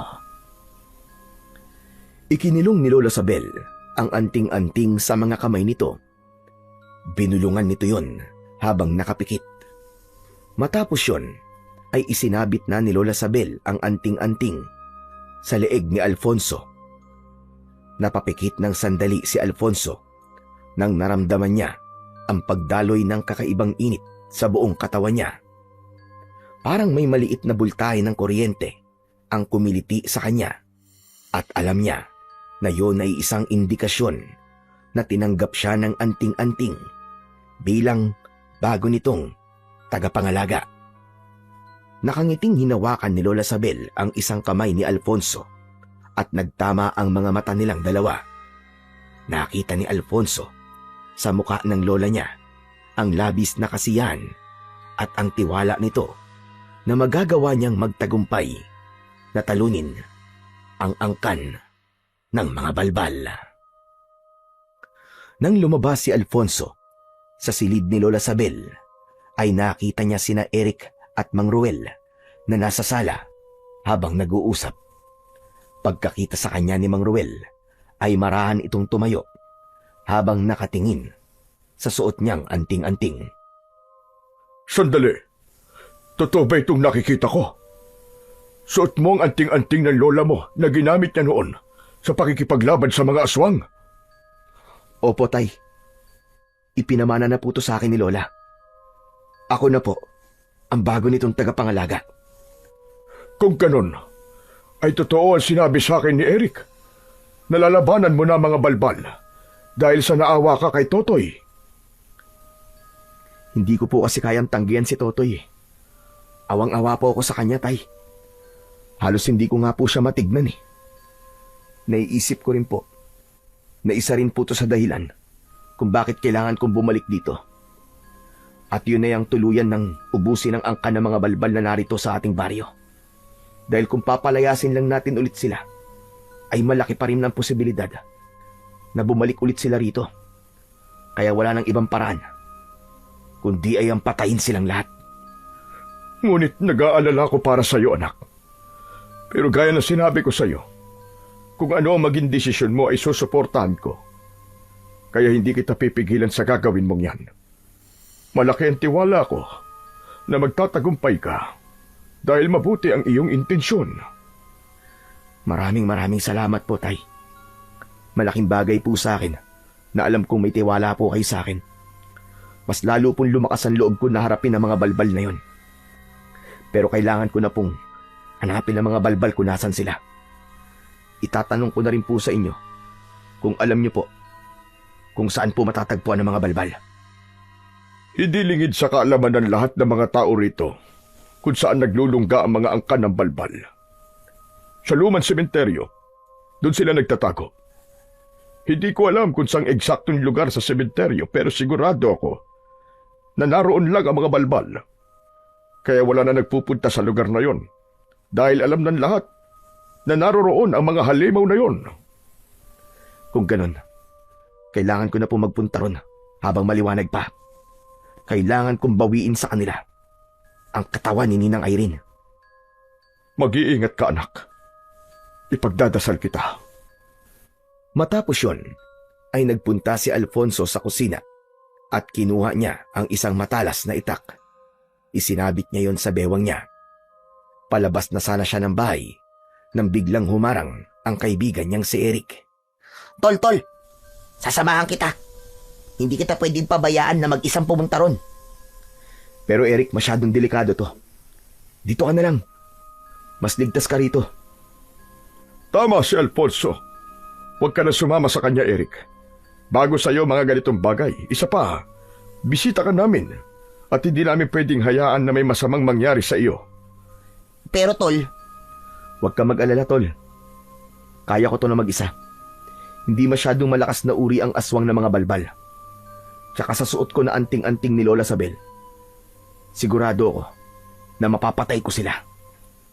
Ikinilong ni Lola Sabel ang anting-anting sa mga kamay nito. Binulungan nito yon habang nakapikit. Matapos yon, ay isinabit na ni Lola Sabel ang anting-anting sa leeg ni Alfonso. Napapikit ng sandali si Alfonso nang naramdaman niya ang pagdaloy ng kakaibang init sa buong katawan niya. Parang may maliit na bultahe ng kuryente ang kumiliti sa kanya at alam niya na yon ay isang indikasyon na tinanggap siya ng anting-anting bilang bago nitong tagapangalaga. Nakangiting hinawakan ni Lola Sabel ang isang kamay ni Alfonso at nagtama ang mga mata nilang dalawa. Nakita ni Alfonso sa muka ng lola niya ang labis na kasiyahan at ang tiwala nito na magagawa niyang magtagumpay na talunin ang angkan ng mga balbal. Nang lumabas si Alfonso sa silid ni Lola Sabel, ay nakita niya sina Eric at Mang Ruel na nasa sala habang nag-uusap. Pagkakita sa kanya ni Mang Ruel, ay marahan itong tumayo habang nakatingin sa suot niyang anting-anting. Sandali. Totoo ba itong nakikita ko? Suot mo ang anting-anting ng lola mo na ginamit niya noon sa pakikipaglaban sa mga aswang? Opo, Tay. Ipinamana na po to sa akin ni Lola. Ako na po ang bago nitong tagapangalaga. Kung ganon, ay totoo ang sinabi sa akin ni Eric. Nalalabanan mo na mga balbal dahil sa naawa ka kay Totoy. Hindi ko po kasi kayang tanggihan si Totoy. Awang-awa po ako sa kanya, Tay. Halos hindi ko nga po siya matignan eh. Naiisip ko rin po na isa rin po to sa dahilan kung bakit kailangan kong bumalik dito. At yun ay ang tuluyan ng ubusin ng angka ng mga balbal na narito sa ating baryo. Dahil kung papalayasin lang natin ulit sila, ay malaki pa rin ang posibilidad na bumalik ulit sila rito. Kaya wala nang ibang paraan, kundi ay ang patayin silang lahat. Ngunit nag-aalala ko para sa iyo, anak. Pero gaya na sinabi ko sa iyo, kung ano ang maging desisyon mo ay susuportahan ko. Kaya hindi kita pipigilan sa gagawin mong yan. Malaki ang tiwala ko na magtatagumpay ka dahil mabuti ang iyong intensyon. Maraming salamat po, Tay. Malaking bagay po sa akin na alam kong may tiwala po kayo sa akin. Mas lalo pong lumakas ang loob ko na harapin ang mga balbal na yon. Pero kailangan ko na pong hanapin ang mga balbal kung nasan sila. Itatanong ko na rin po sa inyo kung alam niyo po kung saan po matatagpuan ang mga balbal. Hindi lingid sa kaalaman ng lahat ng mga tao rito kung saan naglulungga ang mga angkan ng balbal. Sa lumang sementeryo, doon sila nagtatago. Hindi ko alam kung saan eksaktong lugar sa sementeryo pero sigurado ako na naroon lang ang mga balbal. Kaya wala na nagpupunta sa lugar na yon dahil alam ng lahat na naroroon ang mga halimaw na yon. Kung ganon, kailangan ko na po magpunta ron habang maliwanag pa. Kailangan kong bawiin sa kanila ang katawan ni Ninang Irene. Mag-iingat ka, anak. Ipagdadasal kita. Matapos yon, ay nagpunta si Alfonso sa kusina at kinuha niya ang isang matalas na itak. Isinabit niya yon sa bewang niya. Palabas na sana siya ng bahay nang biglang humarang ang kaibigan niyang si Eric. Tol, sasamahan kita. Hindi kita pwedeng pabayaan na mag-isang pumunta ron. Pero Eric, masyadong delikado to. Dito ka na lang. Mas ligtas ka rito. Tama si Alfonso. Huwag ka na sumama sa kanya, Eric. Bago sa'yo mga ganitong bagay, isa pa, bisita ka namin at hindi namin pwedeng hayaan na may masamang mangyari sa iyo. Pero Tol, huwag ka mag-alala, Tol. Kaya ko to na mag-isa. Hindi masyadong malakas na uri ang aswang ng mga balbal. Tsaka sa suot ko na anting-anting ni Lola Sabel, sigurado ako na mapapatay ko sila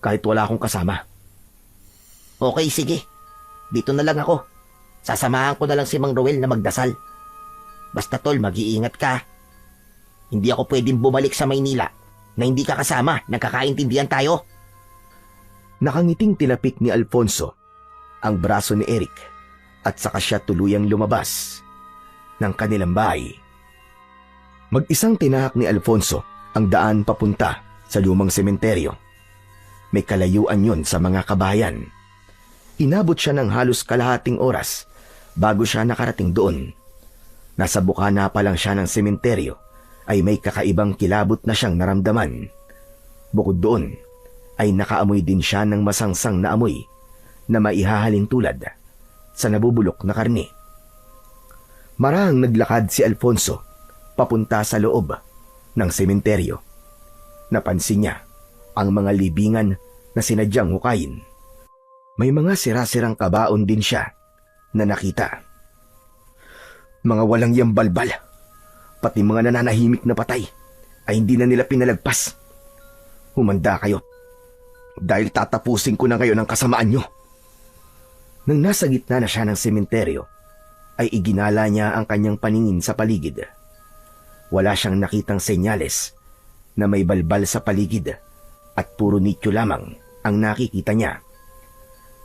kahit wala akong kasama. okay, sige. Dito na lang ako. Sasamahan ko na lang si Mang Roel na magdasal. Basta Tol, mag-iingat ka. Hindi ako pwedeng bumalik sa Maynila na hindi ka kasama. Nagkakaintindihan tayo. Nakangiting tilapik ni Alfonso ang braso ni Eric at saka siya tuluyang lumabas ng kanilang bahay. Mag-isang tinahak ni Alfonso ang daan papunta sa lumang sementeryo. May kalayuan yun sa mga kabayan. Inabot siya ng halos kalahating oras bago siya nakarating doon. Nasa bukana pa lang siya ng sementeryo ay may kakaibang kilabot na siyang naramdaman. Bukod doon ay nakaamoy din siya ng masangsang na amoy na maihahalin tulad sa nabubulok na karne. Marahang naglakad si Alfonso papunta sa loob ng sementeryo. Napansin niya ang mga libingan na sinadyang hukayin. May mga sira-sirang kabaon din siya na nakita. Mga walang yambalbal, pati mga nananahimik na patay ay hindi na nila pinalagpas. Humanda kayo dahil tatapusin ko na ngayon ang kasamaan nyo. Nang nasa gitna na siya ng sementeryo, ay iginala niya ang kanyang paningin sa paligid. Wala siyang nakitang senyales na may balbal sa paligid at puro nityo lamang ang nakikita niya.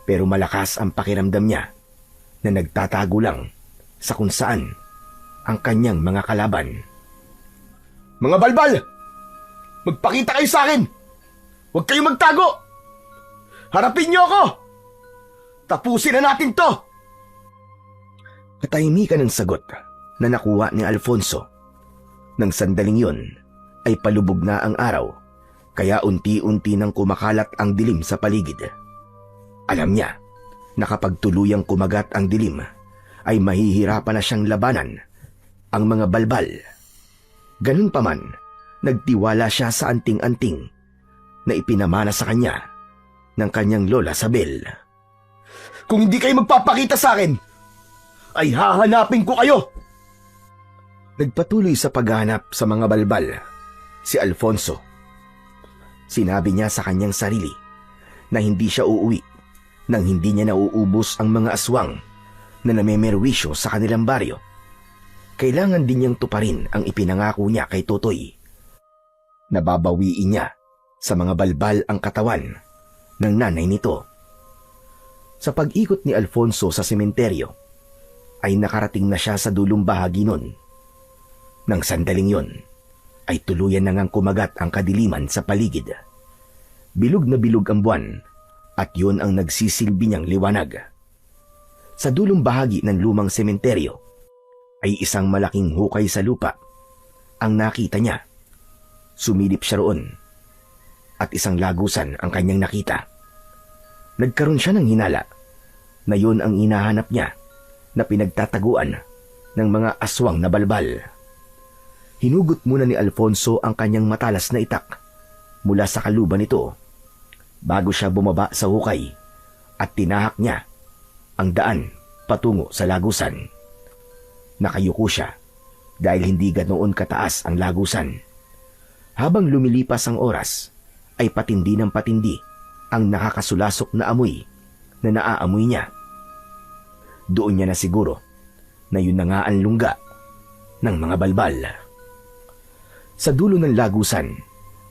Pero malakas ang pakiramdam niya na nagtatago lang sa kung saan ang kanyang mga kalaban. Mga balbal! Magpakita kayo sa akin! Huwag kayong magtago! Harapin niyo ako! Tapusin na natin to! Katahimikan ng sagot na nakuha ni Alfonso. Nang sandaling yon ay palubog na ang araw, kaya unti-unti nang kumakalat ang dilim sa paligid. Alam niya na kapag tuluyang kumagat ang dilim, ay mahihirapan na siyang labanan ang mga balbal. Ganun pa man, nagtiwala siya sa anting-anting na ipinamana sa kanya ng kanyang lola Sabel. Kung hindi kayo magpapakita sa akin, ay hahanapin ko kayo! Nagpatuloy sa paghahanap sa mga balbal si Alfonso. Sinabi niya sa kanyang sarili na hindi siya uuwi nang hindi niya nauubos ang mga aswang na namemerwisyo sa kanilang baryo. Kailangan din niyang tuparin ang ipinangako niya kay Totoy. Nababawiin niya sa mga balbal ang katawan ng nanay nito. Sa pag-ikot ni Alfonso sa sementeryo, ay nakarating na siya sa dulong bahagi nun. Nang sandaling yon, ay tuluyan na ngang kumagat ang kadiliman sa paligid. Bilog na bilog ang buwan, at yon ang nagsisilbi niyang liwanag. Sa dulong bahagi ng lumang sementeryo, ay isang malaking hukay sa lupa ang nakita niya. Sumilip siya roon, at isang lagusan ang kanyang nakita. Nagkaroon siya ng hinala na yon ang hinahanap niya na pinagtataguan ng mga aswang na balbal. Hinugot muna ni Alfonso ang kanyang matalas na itak mula sa kaluban nito bago siya bumaba sa hukay at tinahak niya ang daan patungo sa lagusan. Nakayuko siya dahil hindi ganoon kataas ang lagusan. Habang lumilipas ang oras, ay patindi ng patindi ang nakakasulasok na amoy na naaamoy niya. Doon niya na siguro na yun na nga ang lungga ng mga balbal. Sa dulo ng lagusan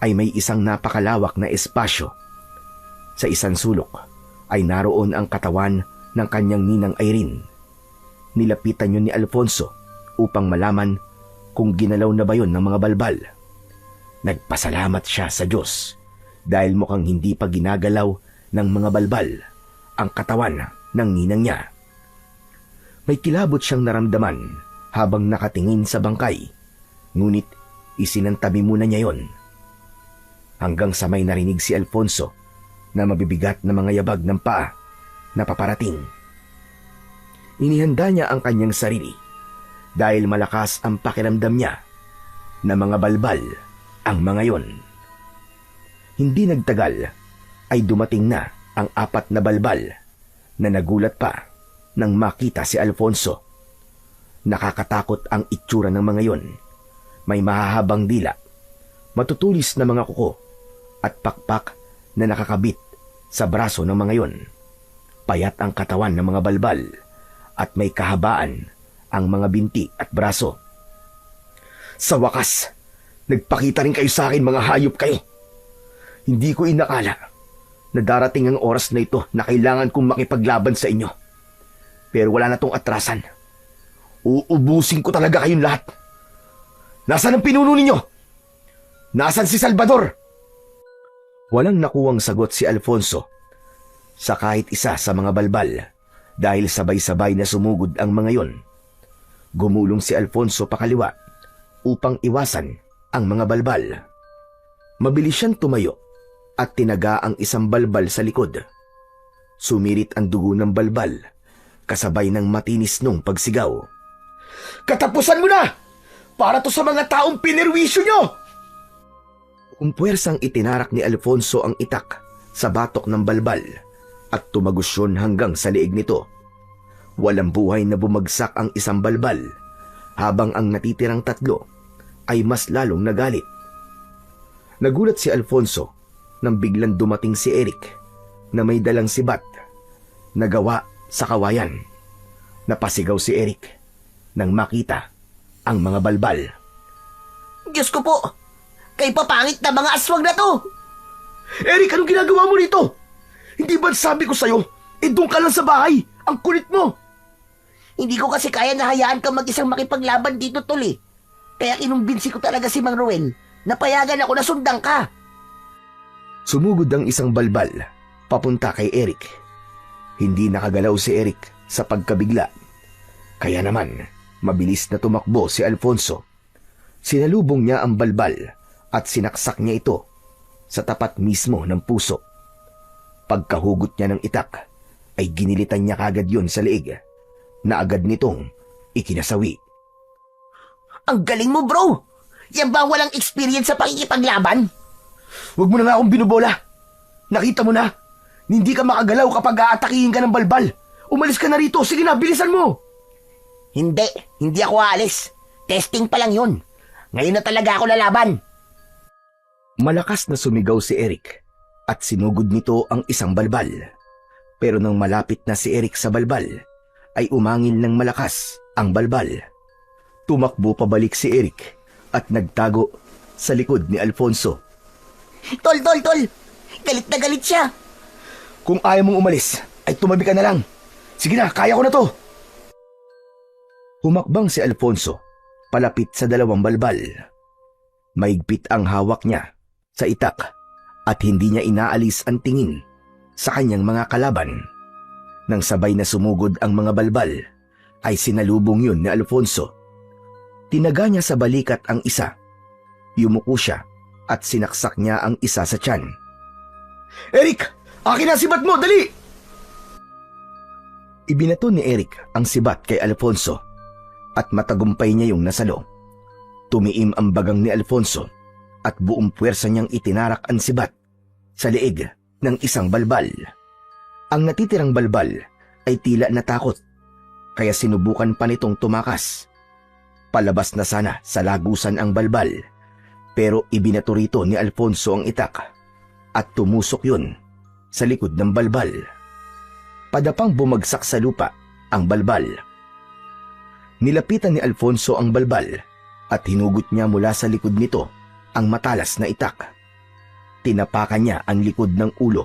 ay may isang napakalawak na espasyo. Sa isang sulok ay naroon ang katawan ng kanyang ninang Irene. Nilapitan yun ni Alfonso upang malaman kung ginalaw na ba yun ng mga balbal. Nagpasalamat siya sa Diyos dahil mukhang hindi pa ginagalaw ng mga balbal ang katawan ng ninang niya. May kilabot siyang naramdaman habang nakatingin sa bangkay, ngunit isinantabi muna niya yon. Hanggang sa may narinig si Alfonso na mabibigat na mga yabag ng paa na paparating. Inihanda niya ang kanyang sarili dahil malakas ang pakiramdam niya na mga balbal ang mga yon. Hindi nagtagal ay dumating na ang 4 na balbal na nagulat pa nang makita si Alfonso. Nakakatakot ang itsura ng mga yon. May mahahabang dila, matutulis na mga kuko at pakpak na nakakabit sa braso ng mga yon. Payat ang katawan ng mga balbal at may kahabaan ang mga binti at braso. Sa wakas, nagpakita rin kayo sa akin, mga hayop kayo. Hindi ko inakala na darating ang oras na ito na kailangan kong makipaglaban sa inyo. Pero wala na tong atrasan. Uubusin ko talaga kayong lahat. Nasaan ang pinuno ninyo? Nasaan si Salvador? Walang nakuwang sagot si Alfonso sa kahit isa sa mga balbal dahil sabay-sabay na sumugod ang mga yon. Gumulong si Alfonso pakaliwa upang iwasan ang mga balbal. Mabilis siyang tumayo at tinaga ang isang balbal sa likod. Sumirit ang dugo ng balbal kasabay ng matinis nung pagsigaw. Katapusan mo na! Para to sa mga taong pinerwisyo nyo! Puwersang itinarak ni Alfonso ang itak sa batok ng balbal at tumagos yun hanggang sa liig nito. Walang buhay na bumagsak ang isang balbal habang ang natitirang 3 ay mas lalong nagalit Nagulat si Alfonso nang biglang dumating si Eric na may dalang sibat na gawa sa kawayan. Napasigaw si Eric nang makita ang mga balbal. Diyos ko po! Kay papangit na mga aswang na to! Eric, anong ginagawa mo rito? Hindi ba sabi ko sa'yo, doon ka lang sa bahay? Ang kulit mo! Hindi ko kasi kaya nahayaan ka mag-isang makipaglaban dito, tol eh. Kaya kinumbinsi ko talaga si Mang Ruel na payagan ako na sundan ka. Sumugod ang isang balbal papunta kay Eric. Hindi nakagalaw si Eric sa pagkabigla. Kaya naman, mabilis na tumakbo si Alfonso. Sinalubong niya ang balbal at sinaksak niya ito sa tapat mismo ng puso. Pagkahugot niya ng itak, ay ginilitan niya kagad yun sa leeg na agad nitong ikinasawi. Ang galing mo, bro! Yan ba walang experience sa pakikipaglaban? Huwag mo na nga akong binubola. Nakita mo na, hindi ka makagalaw kapag aatakihin ka ng balbal. Umalis ka na rito. Sige na, bilisan mo. Hindi ako aalis. Testing pa lang yun. Ngayon na talaga ako lalaban. Malakas na sumigaw si Eric at sinugod nito ang isang balbal. Pero nang malapit na si Eric sa balbal, ay umangil ng malakas ang balbal. Tumakbo pabalik si Eric at nagtago sa likod ni Alfonso. Tol! Galit na galit siya. Kung ayaw mong umalis, ay tumabi ka na lang. Sige na, kaya ko na to. Humakbang si Alfonso palapit sa dalawang balbal. Maigpit ang hawak niya sa itak at hindi niya inaalis ang tingin sa kanyang mga kalaban. Nang sabay na sumugod ang mga balbal, ay sinalubong yun ni Alfonso. Tinaga niya sa balikat ang isa. Yumuko siya at sinaksak niya ang isa sa tiyan. Eric! Akin na sibat mo! Dali! Ibinato ni Eric ang sibat kay Alfonso at matagumpay niya yung nasalo. Tumiim ang bagang ni Alfonso at buong puwersa niyang itinarak ang sibat sa leeg ng isang balbal. Ang natitirang balbal ay tila natakot, kaya sinubukan pa nitong tumakas. Palabas na sana sa lagusan ang balbal, pero ibinato rito ni Alfonso ang itak at tumusok yun sa likod ng balbal. Padapang bumagsak sa lupa ang balbal. Nilapitan ni Alfonso ang balbal at hinugot niya mula sa likod nito ang matalas na itak. Tinapakan niya ang likod ng ulo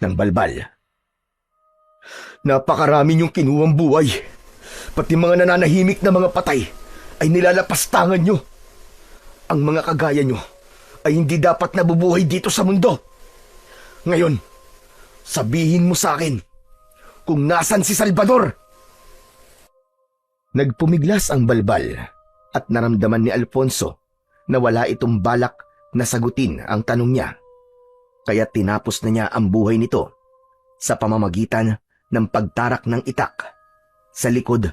ng balbal. Napakarami niyong kinuwang buhay. Pati mga nananahimik na mga patay ay nilalapastangan niyo. Ang mga kagaya niyo ay hindi dapat nabubuhay dito sa mundo. Ngayon, sabihin mo sa akin kung nasan si Salvador. Nagpumiglas ang balbal at naramdaman ni Alfonso na wala itong balak na sagutin ang tanong niya. Kaya tinapos na niya ang buhay nito sa pamamagitan ng pagtarak ng itak sa likod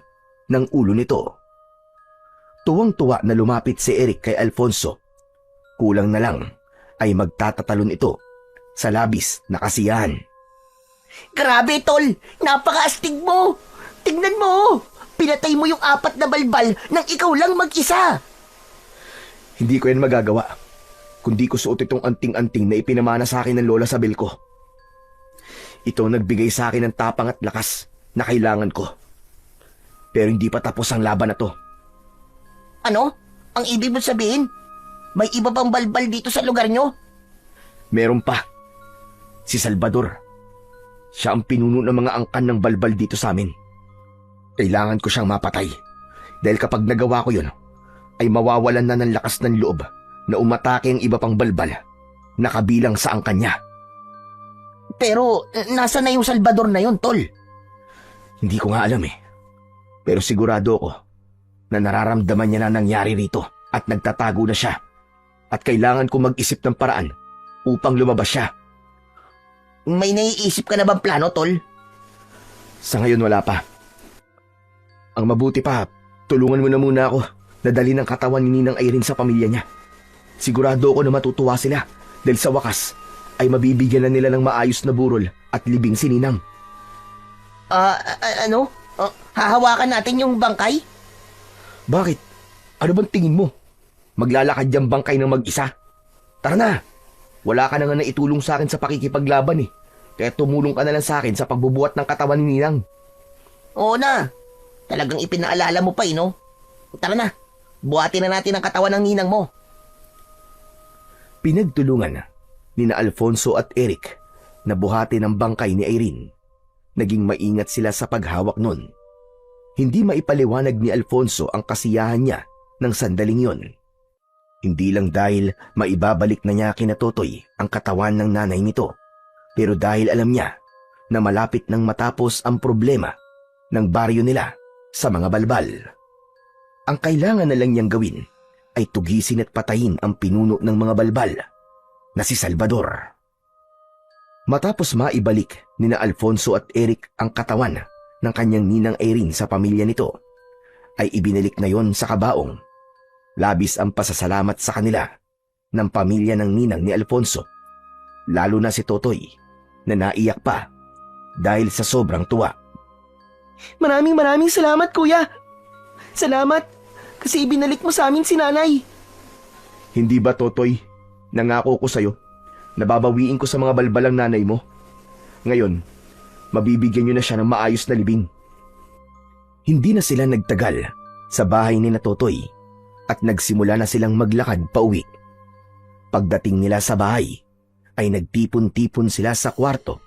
ng ulo nito. Tuwang-tuwa na lumapit si Eric kay Alfonso. Kulang na lang ay magtatatalon ito sa labis na kasiyahan. Grabe, tol! Napakaastig mo! Tingnan mo! Pinatay mo yung 4 na balbal nang ikaw lang mag-isa! Hindi ko yan magagawa kundi ko suot itong anting-anting na ipinamana sa akin ng lola Sabel ko. Ito nagbigay sa akin ng tapang at lakas na kailangan ko. Pero hindi pa tapos ang laban na to. Ano? Ang ibig mo sabihin? May iba pang balbal dito sa lugar nyo? Meron pa. Si Salvador. Siya ang pinuno ng mga angkan ng balbal dito sa amin. Kailangan ko siyang mapatay. Dahil kapag nagawa ko yun, ay mawawalan na ng lakas ng loob na umatake ang iba pang balbal na kabilang sa angkan niya. Pero nasa na yung Salvador na yun, tol? Hindi ko nga alam eh. Pero sigurado ako na nararamdaman niya na nangyari rito at nagtatago na siya. At kailangan ko mag-isip ng paraan upang lumabas siya. May naiisip ka na bang plano, tol? Sa ngayon wala pa. Ang mabuti pa, tulungan mo na muna ako na dalhin ang katawan ni Ninang Irene sa pamilya niya. Sigurado ako na matutuwa sila dahil sa wakas ay mabibigyan na nila ng maayos na burol at libing si Ninang. Ano? Hahawakan natin yung bangkay? Bakit? Ano bang tingin mo? Maglalakad yung bangkay ng mag-isa? Tara na, Wala ka na nga naitulong sa akin sa pakikipaglaban eh. Kaya tumulong ka na lang sa akin sa pagbubuhat ng katawan ni Ninang. Oo na. Talagang ipinaalala mo pa no? Tara na. Buhatin na natin ang katawan ng ninang mo. Pinagtulungan nina Alfonso at Eric na buhatin ang bangkay ni Irene. Naging maingat sila sa paghawak nun. Hindi maipaliwanag ni Alfonso ang kasiyahan niya ng sandaling yon. Hindi lang dahil maibabalik na niya kina Totoy ang katawan ng nanay nito, pero dahil alam niya na malapit nang matapos ang problema ng baryo nila sa mga balbal. Ang kailangan na lang niyang gawin ay tugisin at patayin ang pinuno ng mga balbal na si Salvador. Matapos maibalik nina Alfonso at Eric ang katawan ng kanyang ninang Irene sa pamilya nito, ay ibinalik na yon sa kabaong. Labis ang pasasalamat sa kanila ng pamilya ng ninang ni Alfonso, lalo na si Totoy na naiyak pa dahil sa sobrang tuwa. Maraming salamat, kuya. Salamat kasi ibinalik mo sa amin si nanay. Hindi ba, Totoy? Nangako ko sa'yo na babawiin ko sa mga balbalang nanay mo. Ngayon, mabibigyan niyo na siya ng maayos na libing. Hindi na sila nagtagal sa bahay ni na Totoy at nagsimula na silang maglakad pauwi. Pagdating nila sa bahay, ay nagtipon-tipon sila sa kwarto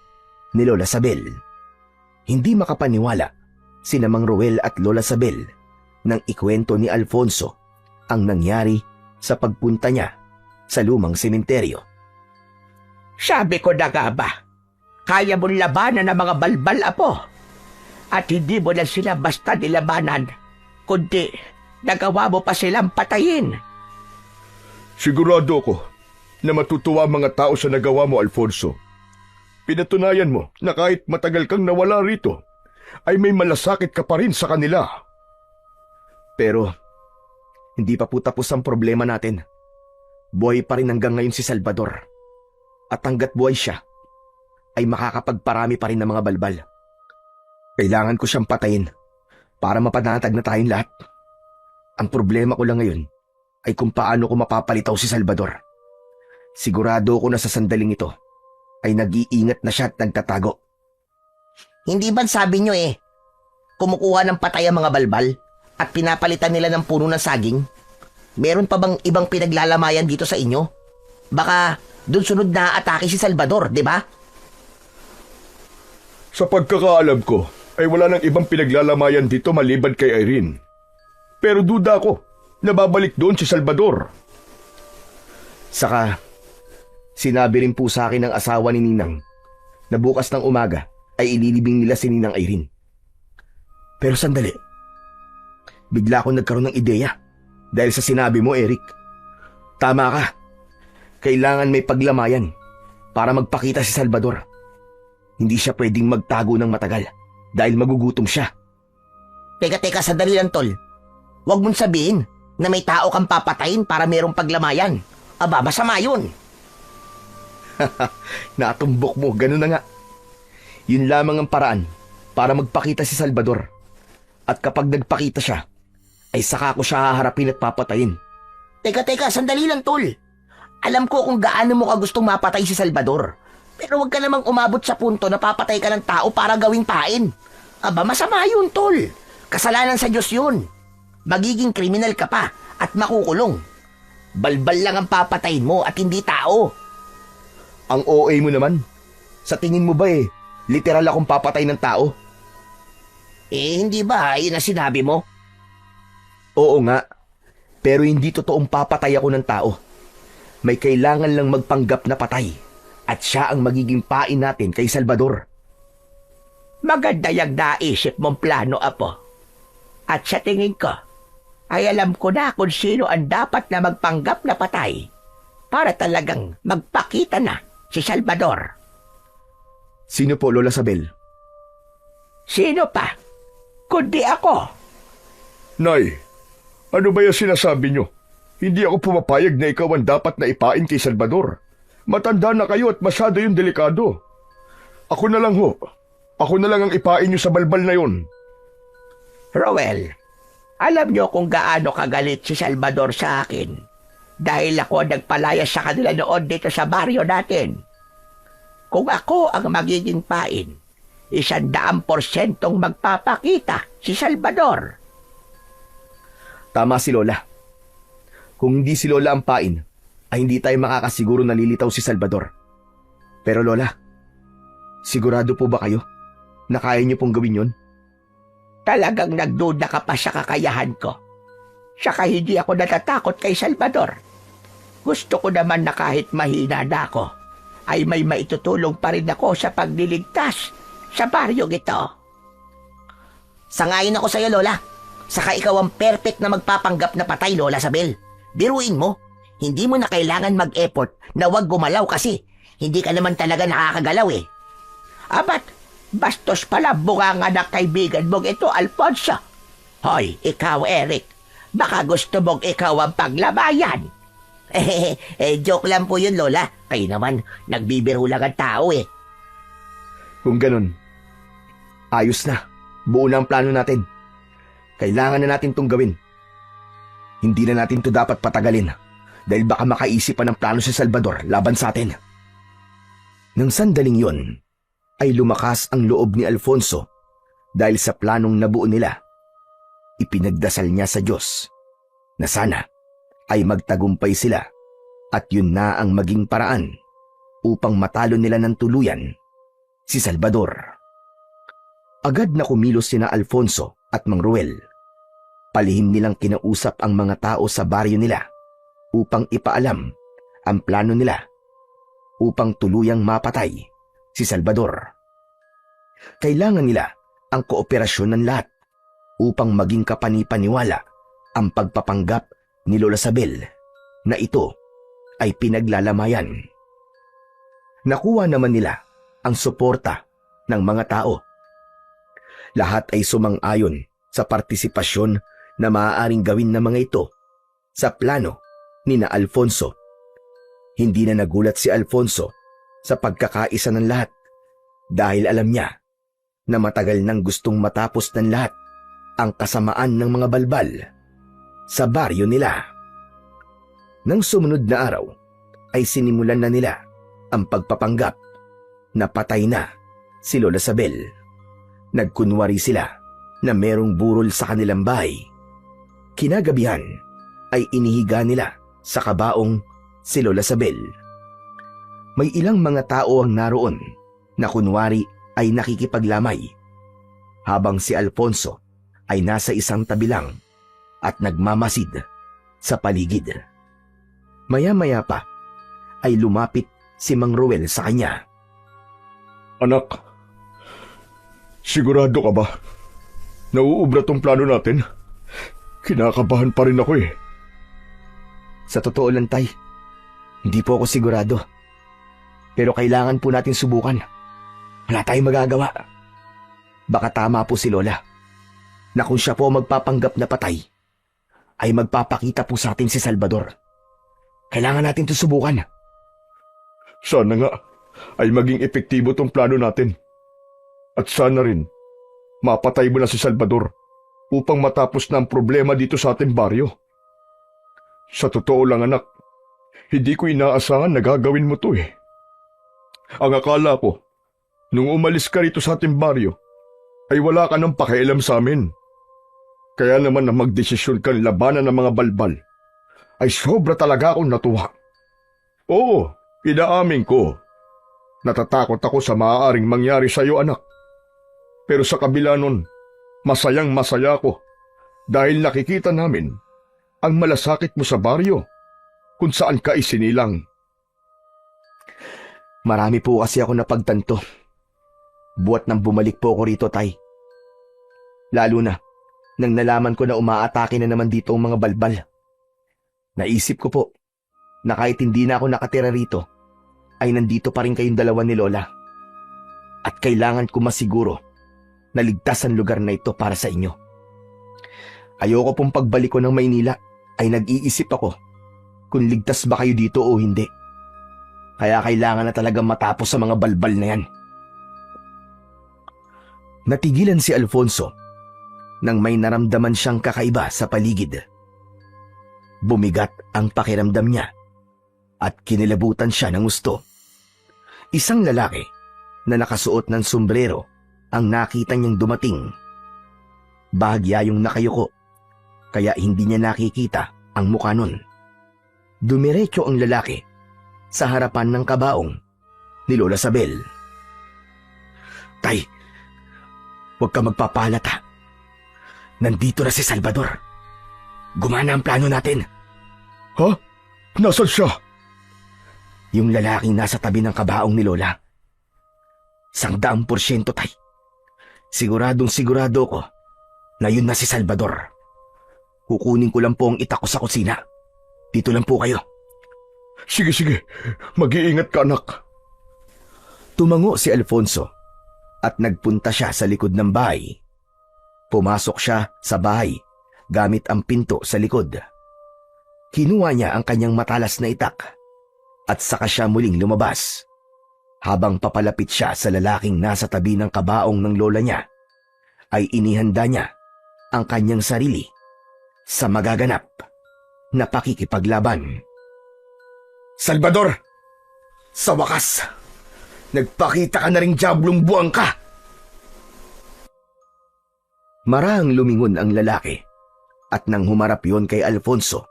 ni Lola Sabel. Hindi makapaniwala sina Mang Roel at Lola Sabel nang ikwento ni Alfonso ang nangyari sa pagpunta niya sa lumang sementeryo. Sabi ko na nga ba, kaya mong labanan ng mga balbal, apo. At hindi mo lang sila basta nilabanan, kundi nagawa mo pa silang patayin. Sigurado ko na matutuwa ang mga tao sa nagawa mo, Alfonso. Pinatunayan mo na kahit matagal kang nawala rito, ay may malasakit ka pa rin sa kanila. Pero, hindi pa po tapos ang problema natin. Buhay pa rin hanggang ngayon si Salvador. At hanggat buhay siya, ay makakapagparami pa rin ng mga balbal. Kailangan ko siyang patayin para mapanatag na tayong lahat. Ang problema ko lang ngayon ay kung paano ko mapapalitaw si Salvador. Sigurado ko na sa sandaling ito ay nag-iingat na siya at nagtatago. Hindi ba sabi nyo kumukuha ng patay ang mga balbal at pinapalitan nila ng puno ng saging? Meron pa bang ibang pinaglalamayan dito sa inyo? Baka doon sunod na atake si Salvador, di ba? Sa pagkakaalam ko, ay wala nang ibang pinaglalamayan dito maliban kay Irene. Pero duda ko na babalik doon si Salvador. Saka, sinabi rin po sa akin ng asawa ni Ninang na bukas ng umaga ay ililibing nila si Ninang Irene. Pero sandali, bigla akong nagkaroon ng ideya dahil sa sinabi mo, Eric. Tama ka. Kailangan may paglamayan para magpakita si Salvador. Hindi siya pwedeng magtago ng matagal dahil magugutom siya. Teka, sandali lang, tol. Huwag mong sabihin na may tao kang papatayin para merong paglamayan. Aba, masama yun. Natumbok mo, ganun na nga. Yun lamang ang paraan para magpakita si Salvador. At kapag nagpakita siya, ay saka ko siya haharapin at papatayin. Teka, sandali lang, tol. Alam ko kung gaano mo ka gustong mapatay si Salvador. Pero huwag ka namang umabot sa punto na papatay ka ng tao para gawing pain. Aba, masama yun, tol. Kasalanan sa Diyos yun. Magiging kriminal ka pa at makukulong. Balbal lang ang papatayin mo at hindi tao. Ang OA mo naman. Sa tingin mo ba literal akong papatay ng tao? Hindi ba yun ang sinabi mo? Oo nga. Pero hindi totoong papatay ako ng tao. May kailangan lang magpanggap na patay. At siya ang magiging pain natin kay Salvador. Maganda yung naisip mong plano, apo. At sa tingin ko, ay alam ko na kung sino ang dapat na magpanggap na patay para talagang magpakita na si Salvador. Sino po, Lola Sabel? Sino pa? Kundi ako. Nay, ano ba yung sinasabi nyo? Hindi ako pumapayag na ikaw ang dapat na ipain kay Salvador. Matanda na kayo at masyado yung delikado. Ako na lang ho. Ako na lang ang ipain nyo sa balbal na yon. Roel, alam niyo kung gaano kagalit si Salvador sa akin. dahil ako ang nagpalaya sa kanila noon dito sa baryo natin. Kung ako ang magiging pain, 100% magpapakita si Salvador. Tama si Lola. Kung hindi si Lola ang pain, ay hindi tayo makakasiguro na lilitaw si Salvador. Pero Lola, sigurado po ba kayo na kaya niyo pong gawin yon? Talagang nagduda ka pa sa kakayahan ko. Saka hindi ako natatakot kay Salvador. Gusto ko naman na kahit mahina na ako, ay may maitutulong pa rin ako sa pagliligtas sa baryong ito. Sangayon ako sa'yo, Lola. Saka ikaw ang perfect na magpapanggap na patay, Lola Sabel. Biruin mo, hindi mo na kailangan mag-effort na wag gumalaw kasi hindi ka naman talaga nakakagalaw eh. Abat, bastos pala bunganga na kaibigan mong ito, Alfonso. Hoy, ikaw, Eric. Baka gusto mong ikaw ang paglabayan. Joke lang po yun, Lola. Kayo naman, nagbibiro lang ang tao eh. Kung ganun, ayos na. Buo na ang plano natin. Kailangan na natin itong gawin. Hindi na natin ito dapat patagalin dahil baka makaisip pa ng plano si Salvador laban sa atin. Nang sandaling yon, ay lumakas ang loob ni Alfonso dahil sa planong nabuo nila. Ipinagdasal niya sa Diyos na sana ay magtagumpay sila at yun na ang maging paraan upang matalo nila ng tuluyan si Salvador. Agad na kumilos sina Alfonso at Mang Ruel. Palihim nilang kinausap ang mga tao sa baryo nila upang ipaalam ang plano nila upang tuluyang mapatay si Salvador. Kailangan nila ang kooperasyon ng lahat upang maging kapani-paniwala ang pagpapanggap ni Lola Sabel na ito ay pinaglalamayan. Nakuha naman nila ang suporta ng mga tao. Lahat ay sumang-ayon sa partisipasyon na maaaring gawin ng mga ito sa plano ni na Alfonso. Hindi na nagulat si Alfonso sa pagkakaisa ng lahat dahil alam niya na matagal nang gustong matapos ng lahat ang kasamaan ng mga balbal sa baryo nila. Nang sumunod na araw ay sinimulan na nila ang pagpapanggap na patay na si Lola Sabel. Nagkunwari sila na merong burol sa kanilang bahay. Kinagabihan ay inihiga nila sa kabaong si Lola Sabel. May ilang mga tao ang naroon na kunwari ay nakikipaglamay habang si Alfonso ay nasa isang tabi lang at nagmamasid sa paligid. Maya-maya pa ay lumapit si Mang Ruel sa kanya. Anak, sigurado ka ba? Nauubra tong plano natin? Kinakabahan pa rin ako eh. Sa totoo lang, Tay, hindi po ako sigurado. Pero kailangan po natin subukan. Wala tayong magagawa. Baka tama po si Lola na kung siya po magpapanggap na patay, ay magpapakita po sa atin si Salvador. Kailangan natin ito subukan. Sana nga ay maging epektibo tong plano natin. At sana rin, mapatay mo na si Salvador upang matapos na ang problema dito sa ating baryo. Sa totoo lang anak, hindi ko inaasahan na gagawin mo to eh. Ang akala ko, nung umalis ka rito sa ating baryo, ay wala ka nang pakialam sa amin. Kaya naman na magdesisyon kang labanan ng mga balbal, ay sobra talaga akong natuwa. Oo, inaamin ko. Natatakot ako sa maaaring mangyari sa iyo anak. Pero sa kabila nun, masayang masaya ako dahil nakikita namin ang malasakit mo sa baryo kung saan ka isinilang. Marami po kasi ako napagtanto. Buwat nang bumalik po ako rito, Tay. Lalo na nang nalaman ko na umaatake na naman dito ang mga balbal. Naisip ko po na kahit hindi na ako nakatira rito, ay nandito pa rin kayong dalawa ni Lola. At kailangan ko masiguro na ligtas ang lugar na ito para sa inyo. Ayoko pong pagbalik ko ng Maynila ay nag-iisip ako kung ligtas ba kayo dito o hindi. Kaya kailangan na talagang matapos sa mga balbal na yan. Natigilan si Alfonso nang may naramdaman siyang kakaiba sa paligid. Bumigat ang pakiramdam niya at kinilabutan siya ng gusto. Isang lalaki na nakasuot ng sombrero ang nakita niyang dumating. Bahagya yung nakayuko, kaya hindi niya nakikita ang mukha nun. Dumiretso ang lalaki sa harapan ng kabaong ni Lola Sabel. Tay, huwag ka magpapalata. Nandito na si Salvador. Gumana ang plano natin. Ha? Nasaan siya? Yung lalaking nasa tabi ng kabaong ni Lola. 100%, tay. Siguradong sigurado ko na yun na si Salvador. Kukunin ko lang po ang itak ko sa kusina. Dito lang po kayo. Sige, sige. Mag-iingat ka, anak. Tumango si Alfonso at nagpunta siya sa likod ng bahay. Pumasok siya sa bahay gamit ang pinto sa likod. Kinuha niya ang kanyang matalas na itak at saka siya muling lumabas. Habang papalapit siya sa lalaking nasa tabi ng kabaong ng lola niya, ay inihanda niya ang kanyang sarili sa magaganap na pakikipaglaban. Salvador! Sa wakas, nagpakita ka na ring diablong buwang ka! Marahang lumingon ang lalaki at nang humarap yon kay Alfonso,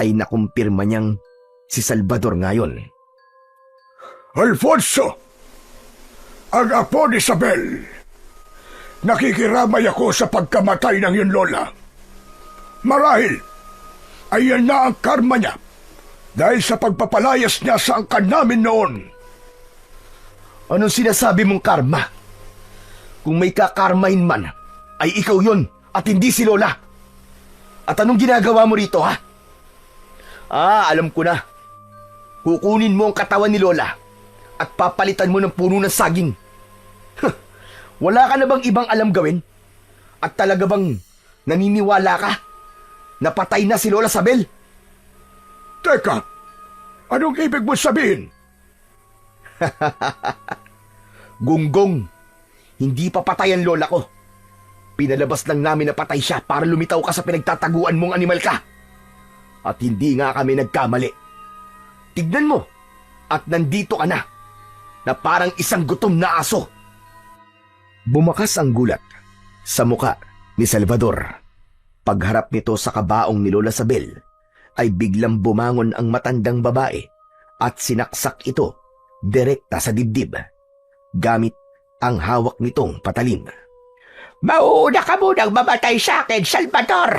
ay nakumpirma niyang si Salvador ngayon. Alfonso! Ang apo ni Isabel! Nakikiramay ako sa pagkamatay ng iyong lola. Marahil, ayan na ang karma niya dahil sa pagpapalayas niya sa angkan namin noon. Anong sinasabi mong karma? Kung may kakarmahin man, ay ikaw yon at hindi si Lola. At anong ginagawa mo rito, ha? Alam ko na. Kukunin mo ang katawan ni Lola at papalitan mo ng puno ng saging. Wala ka na bang ibang alam gawin? At talaga bang naniniwala ka na patay na si Lola Sabel? Teka, anong ibig mo sabihin? Gunggong, hindi pa patay ang lola ko. Pinalabas lang namin na patay siya para lumitaw ka sa pinagtataguan mong animal ka. At hindi nga kami nagkamali. Tignan mo, at nandito ka na parang isang gutom na aso. Bumakas ang gulat sa muka ni Salvador. Pagharap nito sa kabaong ni Lola Sabel, ay biglang bumangon ang matandang babae at sinaksak ito direkta sa dibdib gamit ang hawak nitong patalim. Mauuna ka munang mamatay sa akin, Salvador!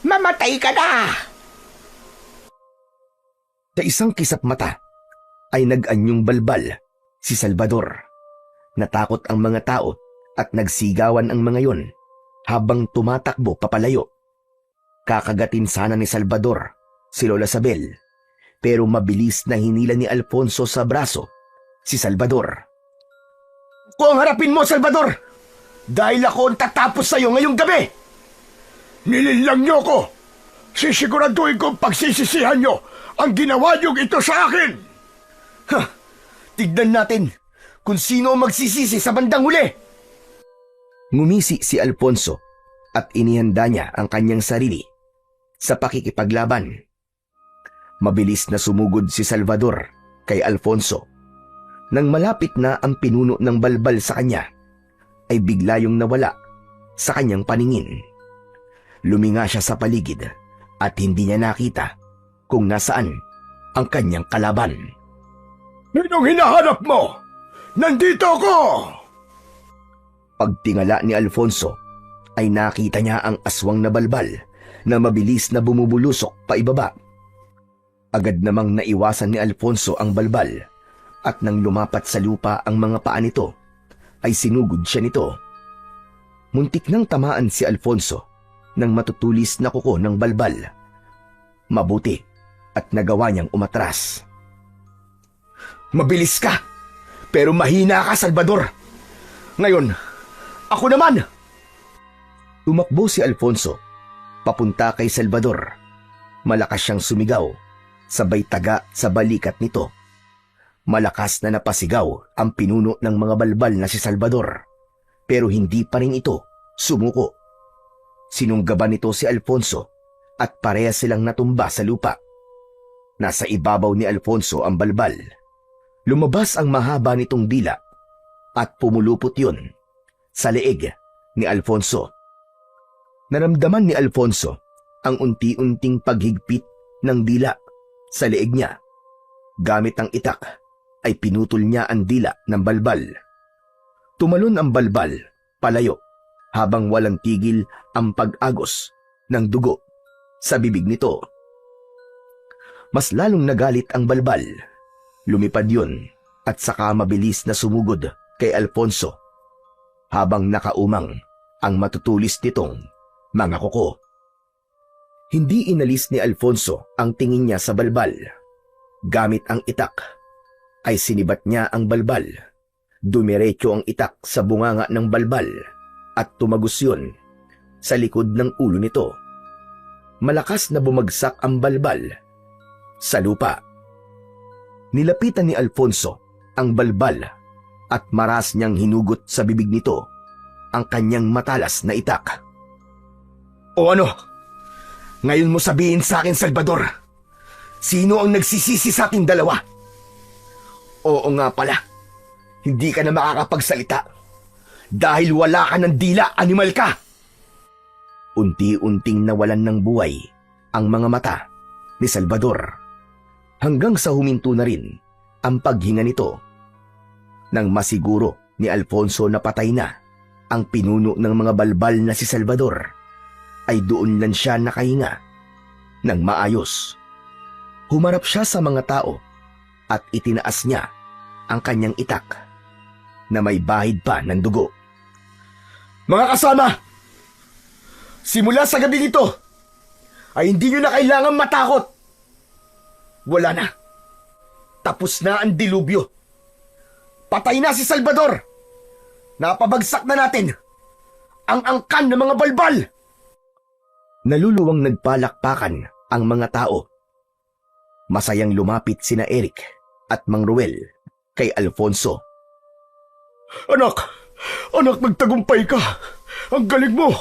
Mamatay ka na! Sa isang kisap mata ay nag-anyong balbal si Salvador. Natakot ang mga tao at nagsigawan ang mga yon habang tumatakbo papalayo. Kakagatin sana ni Salvador si Lola Sabel, pero mabilis na hinila ni Alfonso sa braso si Salvador. Kung harapin mo, Salvador! Dahil ako ang tatapos sa'yo ngayong gabi! Nilinlang niyo ko! Sisiguraduhin kong pagsisisihan niyo ang ginawa niyong ito sa akin! Tignan natin kung sino ang magsisisi sa bandang huli! Ngumisi si Alfonso at inihanda niya ang kanyang sarili sa pakikipaglaban. Mabilis na sumugod si Salvador kay Alfonso. Nang malapit na ang pinuno ng balbal sa kanya, ay bigla yung nawala sa kanyang paningin. Luminga siya sa paligid at hindi niya nakita kung nasaan ang kanyang kalaban. Anong hinahanap mo? Nandito ako! Pagtingala ni Alfonso, ay nakita niya ang aswang na balbal na mabilis na bumubulusok paibaba. Agad namang naiwasan ni Alfonso ang balbal at nang lumapat sa lupa ang mga paa nito, ay sinugod siya nito. Muntik nang tamaan si Alfonso ng matutulis na kuko ng balbal. Mabuti at nagawa niyang umatras. Mabilis ka, pero mahina ka, Salvador. Ngayon, ako naman! Tumakbo si Alfonso papunta kay Salvador. Malakas siyang sumigaw, sabay taga sa balikat nito. Malakas na napasigaw ang pinuno ng mga balbal na si Salvador, pero hindi pa rin ito sumuko. Sinunggaban nito si Alfonso at parehas silang natumba sa lupa. Nasa ibabaw ni Alfonso ang balbal. Lumabas ang mahaba nitong dila at pumulupot yun sa leeg ni Alfonso. Naramdaman ni Alfonso ang unti-unting paghigpit ng dila sa leeg niya. Gamit ang itak ay pinutol niya ang dila ng balbal. Tumalon ang balbal palayo habang walang tigil ang pag-agos ng dugo sa bibig nito. Mas lalong nagalit ang balbal. Lumipad yun at saka mabilis na sumugod kay Alfonso habang nakaumang ang matutulis nitong mga kuko. Hindi inalis ni Alfonso ang tingin niya sa balbal. Gamit ang itak ay sinibat niya ang balbal. Dumiretso ang itak sa bunganga ng balbal at tumagos yun sa likod ng ulo nito. Malakas na bumagsak ang balbal sa lupa. Nilapitan ni Alfonso ang balbal at maras niyang hinugot sa bibig nito ang kanyang matalas na itak. O ano? Ngayon mo sabihin sa akin, Salvador, sino ang nagsisisi sa ating dalawa? Oo nga pala, hindi ka na makakapagsalita dahil wala ka ng dila, animal ka! Unti-unting nawalan ng buhay ang mga mata ni Salvador hanggang sa huminto na rin ang paghinga nito. Nang masiguro ni Alfonso na patay na ang pinuno ng mga balbal na si Salvador, ay doon lang siya nakahinga ng maayos. Humarap siya sa mga tao at itinaas niya ang kanyang itak na may bahid pa ng dugo. Mga kasama! Simula sa gabi nito ay hindi nyo na kailangan matakot. Wala na. Tapos na ang dilubyo. Patay na si Salvador. Napabagsak na natin ang angkan ng mga balbal. Naluluwang nagpalakpakan ang mga tao. Masayang lumapit sina Eric at Mang Ruel kay Alfonso. Anak! Anak, nagtagumpay ka! Ang galing mo!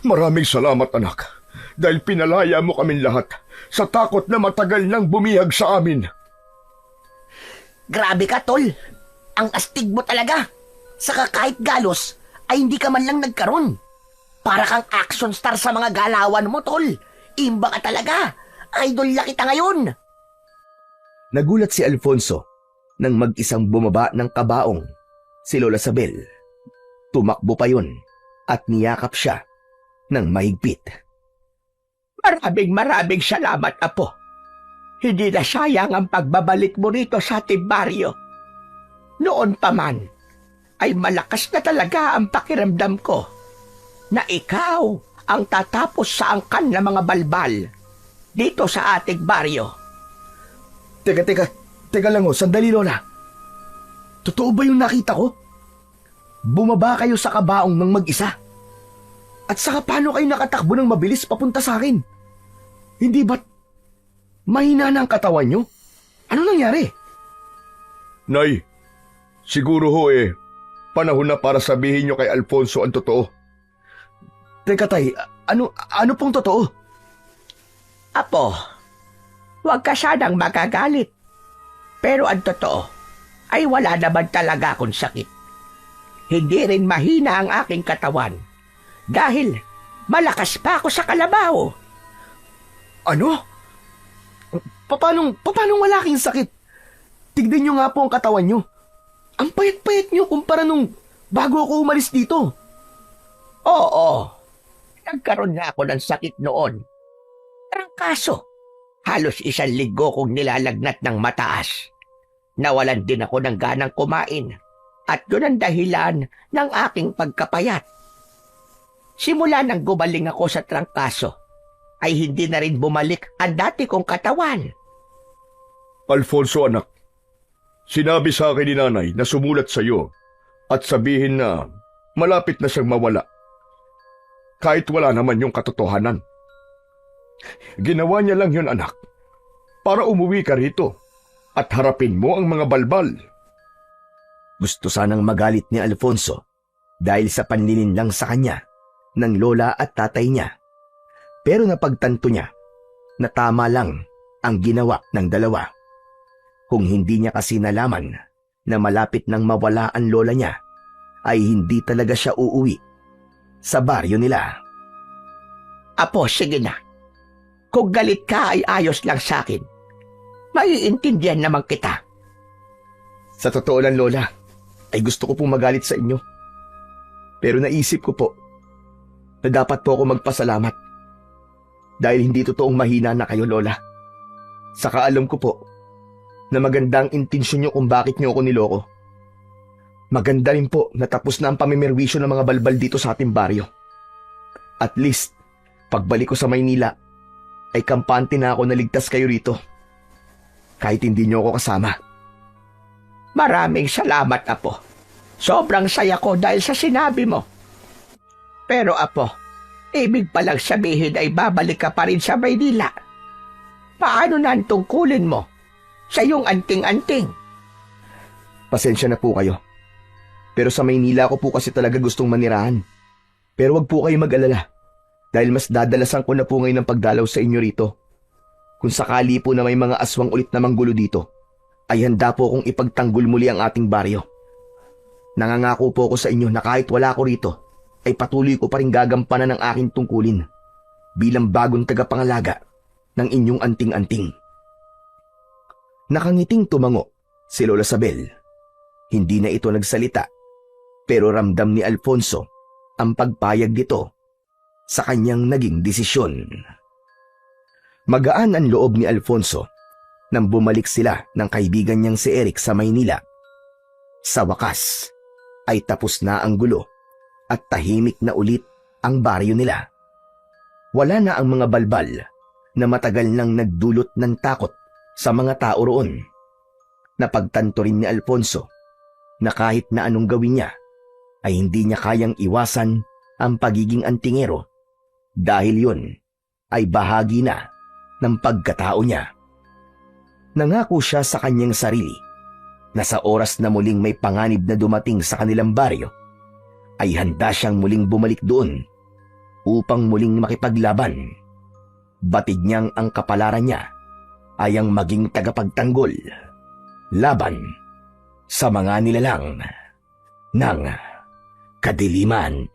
Maraming salamat, anak, dahil pinalaya mo kaming lahat sa takot na matagal nang bumihag sa amin. Grabe ka, tol. Ang astig mo talaga. Saka kahit galos, ay hindi ka man lang nagkaroon. Para kang action star sa mga galawan mo, tol. Imba ka talaga. Idol na kita ngayon. Nagulat si Alfonso nang mag-isang bumaba ng kabaong si Lola Sabel. Tumakbo pa yun at niyakap siya ng mahigpit. Maraming salamat, Apo. Hindi na sayang ang pagbabalik mo rito sa ating baryo. Noon pa man, ay malakas na talaga ang pakiramdam ko na ikaw ang tatapos sa angkan ng mga balbal dito sa ating baryo. Teka lang sandali, Lola. Totoo ba yung nakita ko? Bumaba kayo sa kabaong ng mag-isa? At saka paano kayo nakatakbo ng mabilis papunta sa akin? Hindi ba't mahina na ang katawan nyo? Ano nangyari? Nay, siguro panahon na para sabihin nyo kay Alfonso ang totoo. Teka tay, ano pong totoo? Apo, huwag ka sanang magagalit. Pero ang totoo ay wala naman talaga akong sakit. Hindi rin mahina ang aking katawan dahil malakas pa ako sa kalabaw. Ano? Paano wala kayong sakit? Tignan nyo nga po ang katawan nyo. Ang payat-payat nyo kumpara nung bago ako umalis dito. Oo, nagkaroon na ako ng sakit noon. Trangkaso, halos 1 linggo kong nilalagnat ng mataas. Nawalan din ako ng ganang kumain at yun ang dahilan ng aking pagkapayat. Simula nang gumaling ako sa trangkaso, ay hindi na rin bumalik ang dati kong katawan. Alfonso, anak, sinabi sa akin ni nanay na sumulat sa iyo at sabihin na malapit na siyang mawala. Kahit wala naman yung katotohanan. Ginawa niya lang yun, anak, para umuwi ka rito at harapin mo ang mga balbal. Gusto sanang magalit ni Alfonso dahil sa panlinin lang sa kanya ng lola at tatay niya. Pero napagtanto niya na tama lang ang ginawa ng dalawa. Kung hindi niya kasi nalaman na malapit nang mawala ang lola niya, ay hindi talaga siya uuwi sa baryo nila. Apo, sige na. Kung galit ka ay ayos lang sa akin. Maiintindihan naman kita. Sa totoo lang, Lola, ay gusto ko pong magalit sa inyo. Pero naisip ko po na dapat po ako magpasalamat dahil hindi totoong mahina na kayo, Lola. Saka alam ko po na magandang intensyon nyo kung bakit nyo ako niloko. Maganda rin po na tapos na ang pamimerwisyo ng mga balbal dito sa ating baryo. At least, pagbalik ko sa Maynila, ay kampante na ako na ligtas kayo rito. Kahit hindi nyo ako kasama. Maraming salamat, Apo. Sobrang saya ko dahil sa sinabi mo. Pero, Apo, ibig palang sabihin ay babalik ka pa rin sa Maynila. Paano na ang tungkulin mo sa iyong anting-anting? Pasensya na po kayo. Pero sa Maynila ko po kasi talaga gustong manirahan. Pero wag po kayo mag-alala. Dahil mas dadalasan ko na po ngayon ang pagdalaw sa inyo rito. Kung sakali po na may mga aswang ulit na manggulo dito, ay handa po akong ipagtanggol muli ang ating baryo. Nangangako po ako sa inyo na kahit wala ko rito, ay patuloy ko pa rin gagampanan ang aking tungkulin bilang bagong tagapangalaga ng inyong anting-anting. Nakangiting tumango si Lola Sabel. Hindi na ito nagsalita, pero ramdam ni Alfonso ang pagpayag nito sa kanyang naging desisyon. Magaan ang loob ni Alfonso nang bumalik sila ng kaibigan niyang si Eric sa Maynila. Sa wakas, ay tapos na ang gulo at tahimik na ulit ang baryo nila. Wala na ang mga balbal na matagal nang nagdulot ng takot sa mga tao roon. Napagtanto rin ni Alfonso na kahit na anong gawin niya, ay hindi niya kayang iwasan ang pagiging antingero dahil yun ay bahagi na ng pagkatao niya. Nangako siya sa kanyang sarili na sa oras na muling may panganib na dumating sa kanilang baryo, ay handa siyang muling bumalik doon upang muling makipaglaban. Batid niyang ang kapalaran niya ay ang maging tagapagtanggol laban sa mga nilalang ng kadiliman.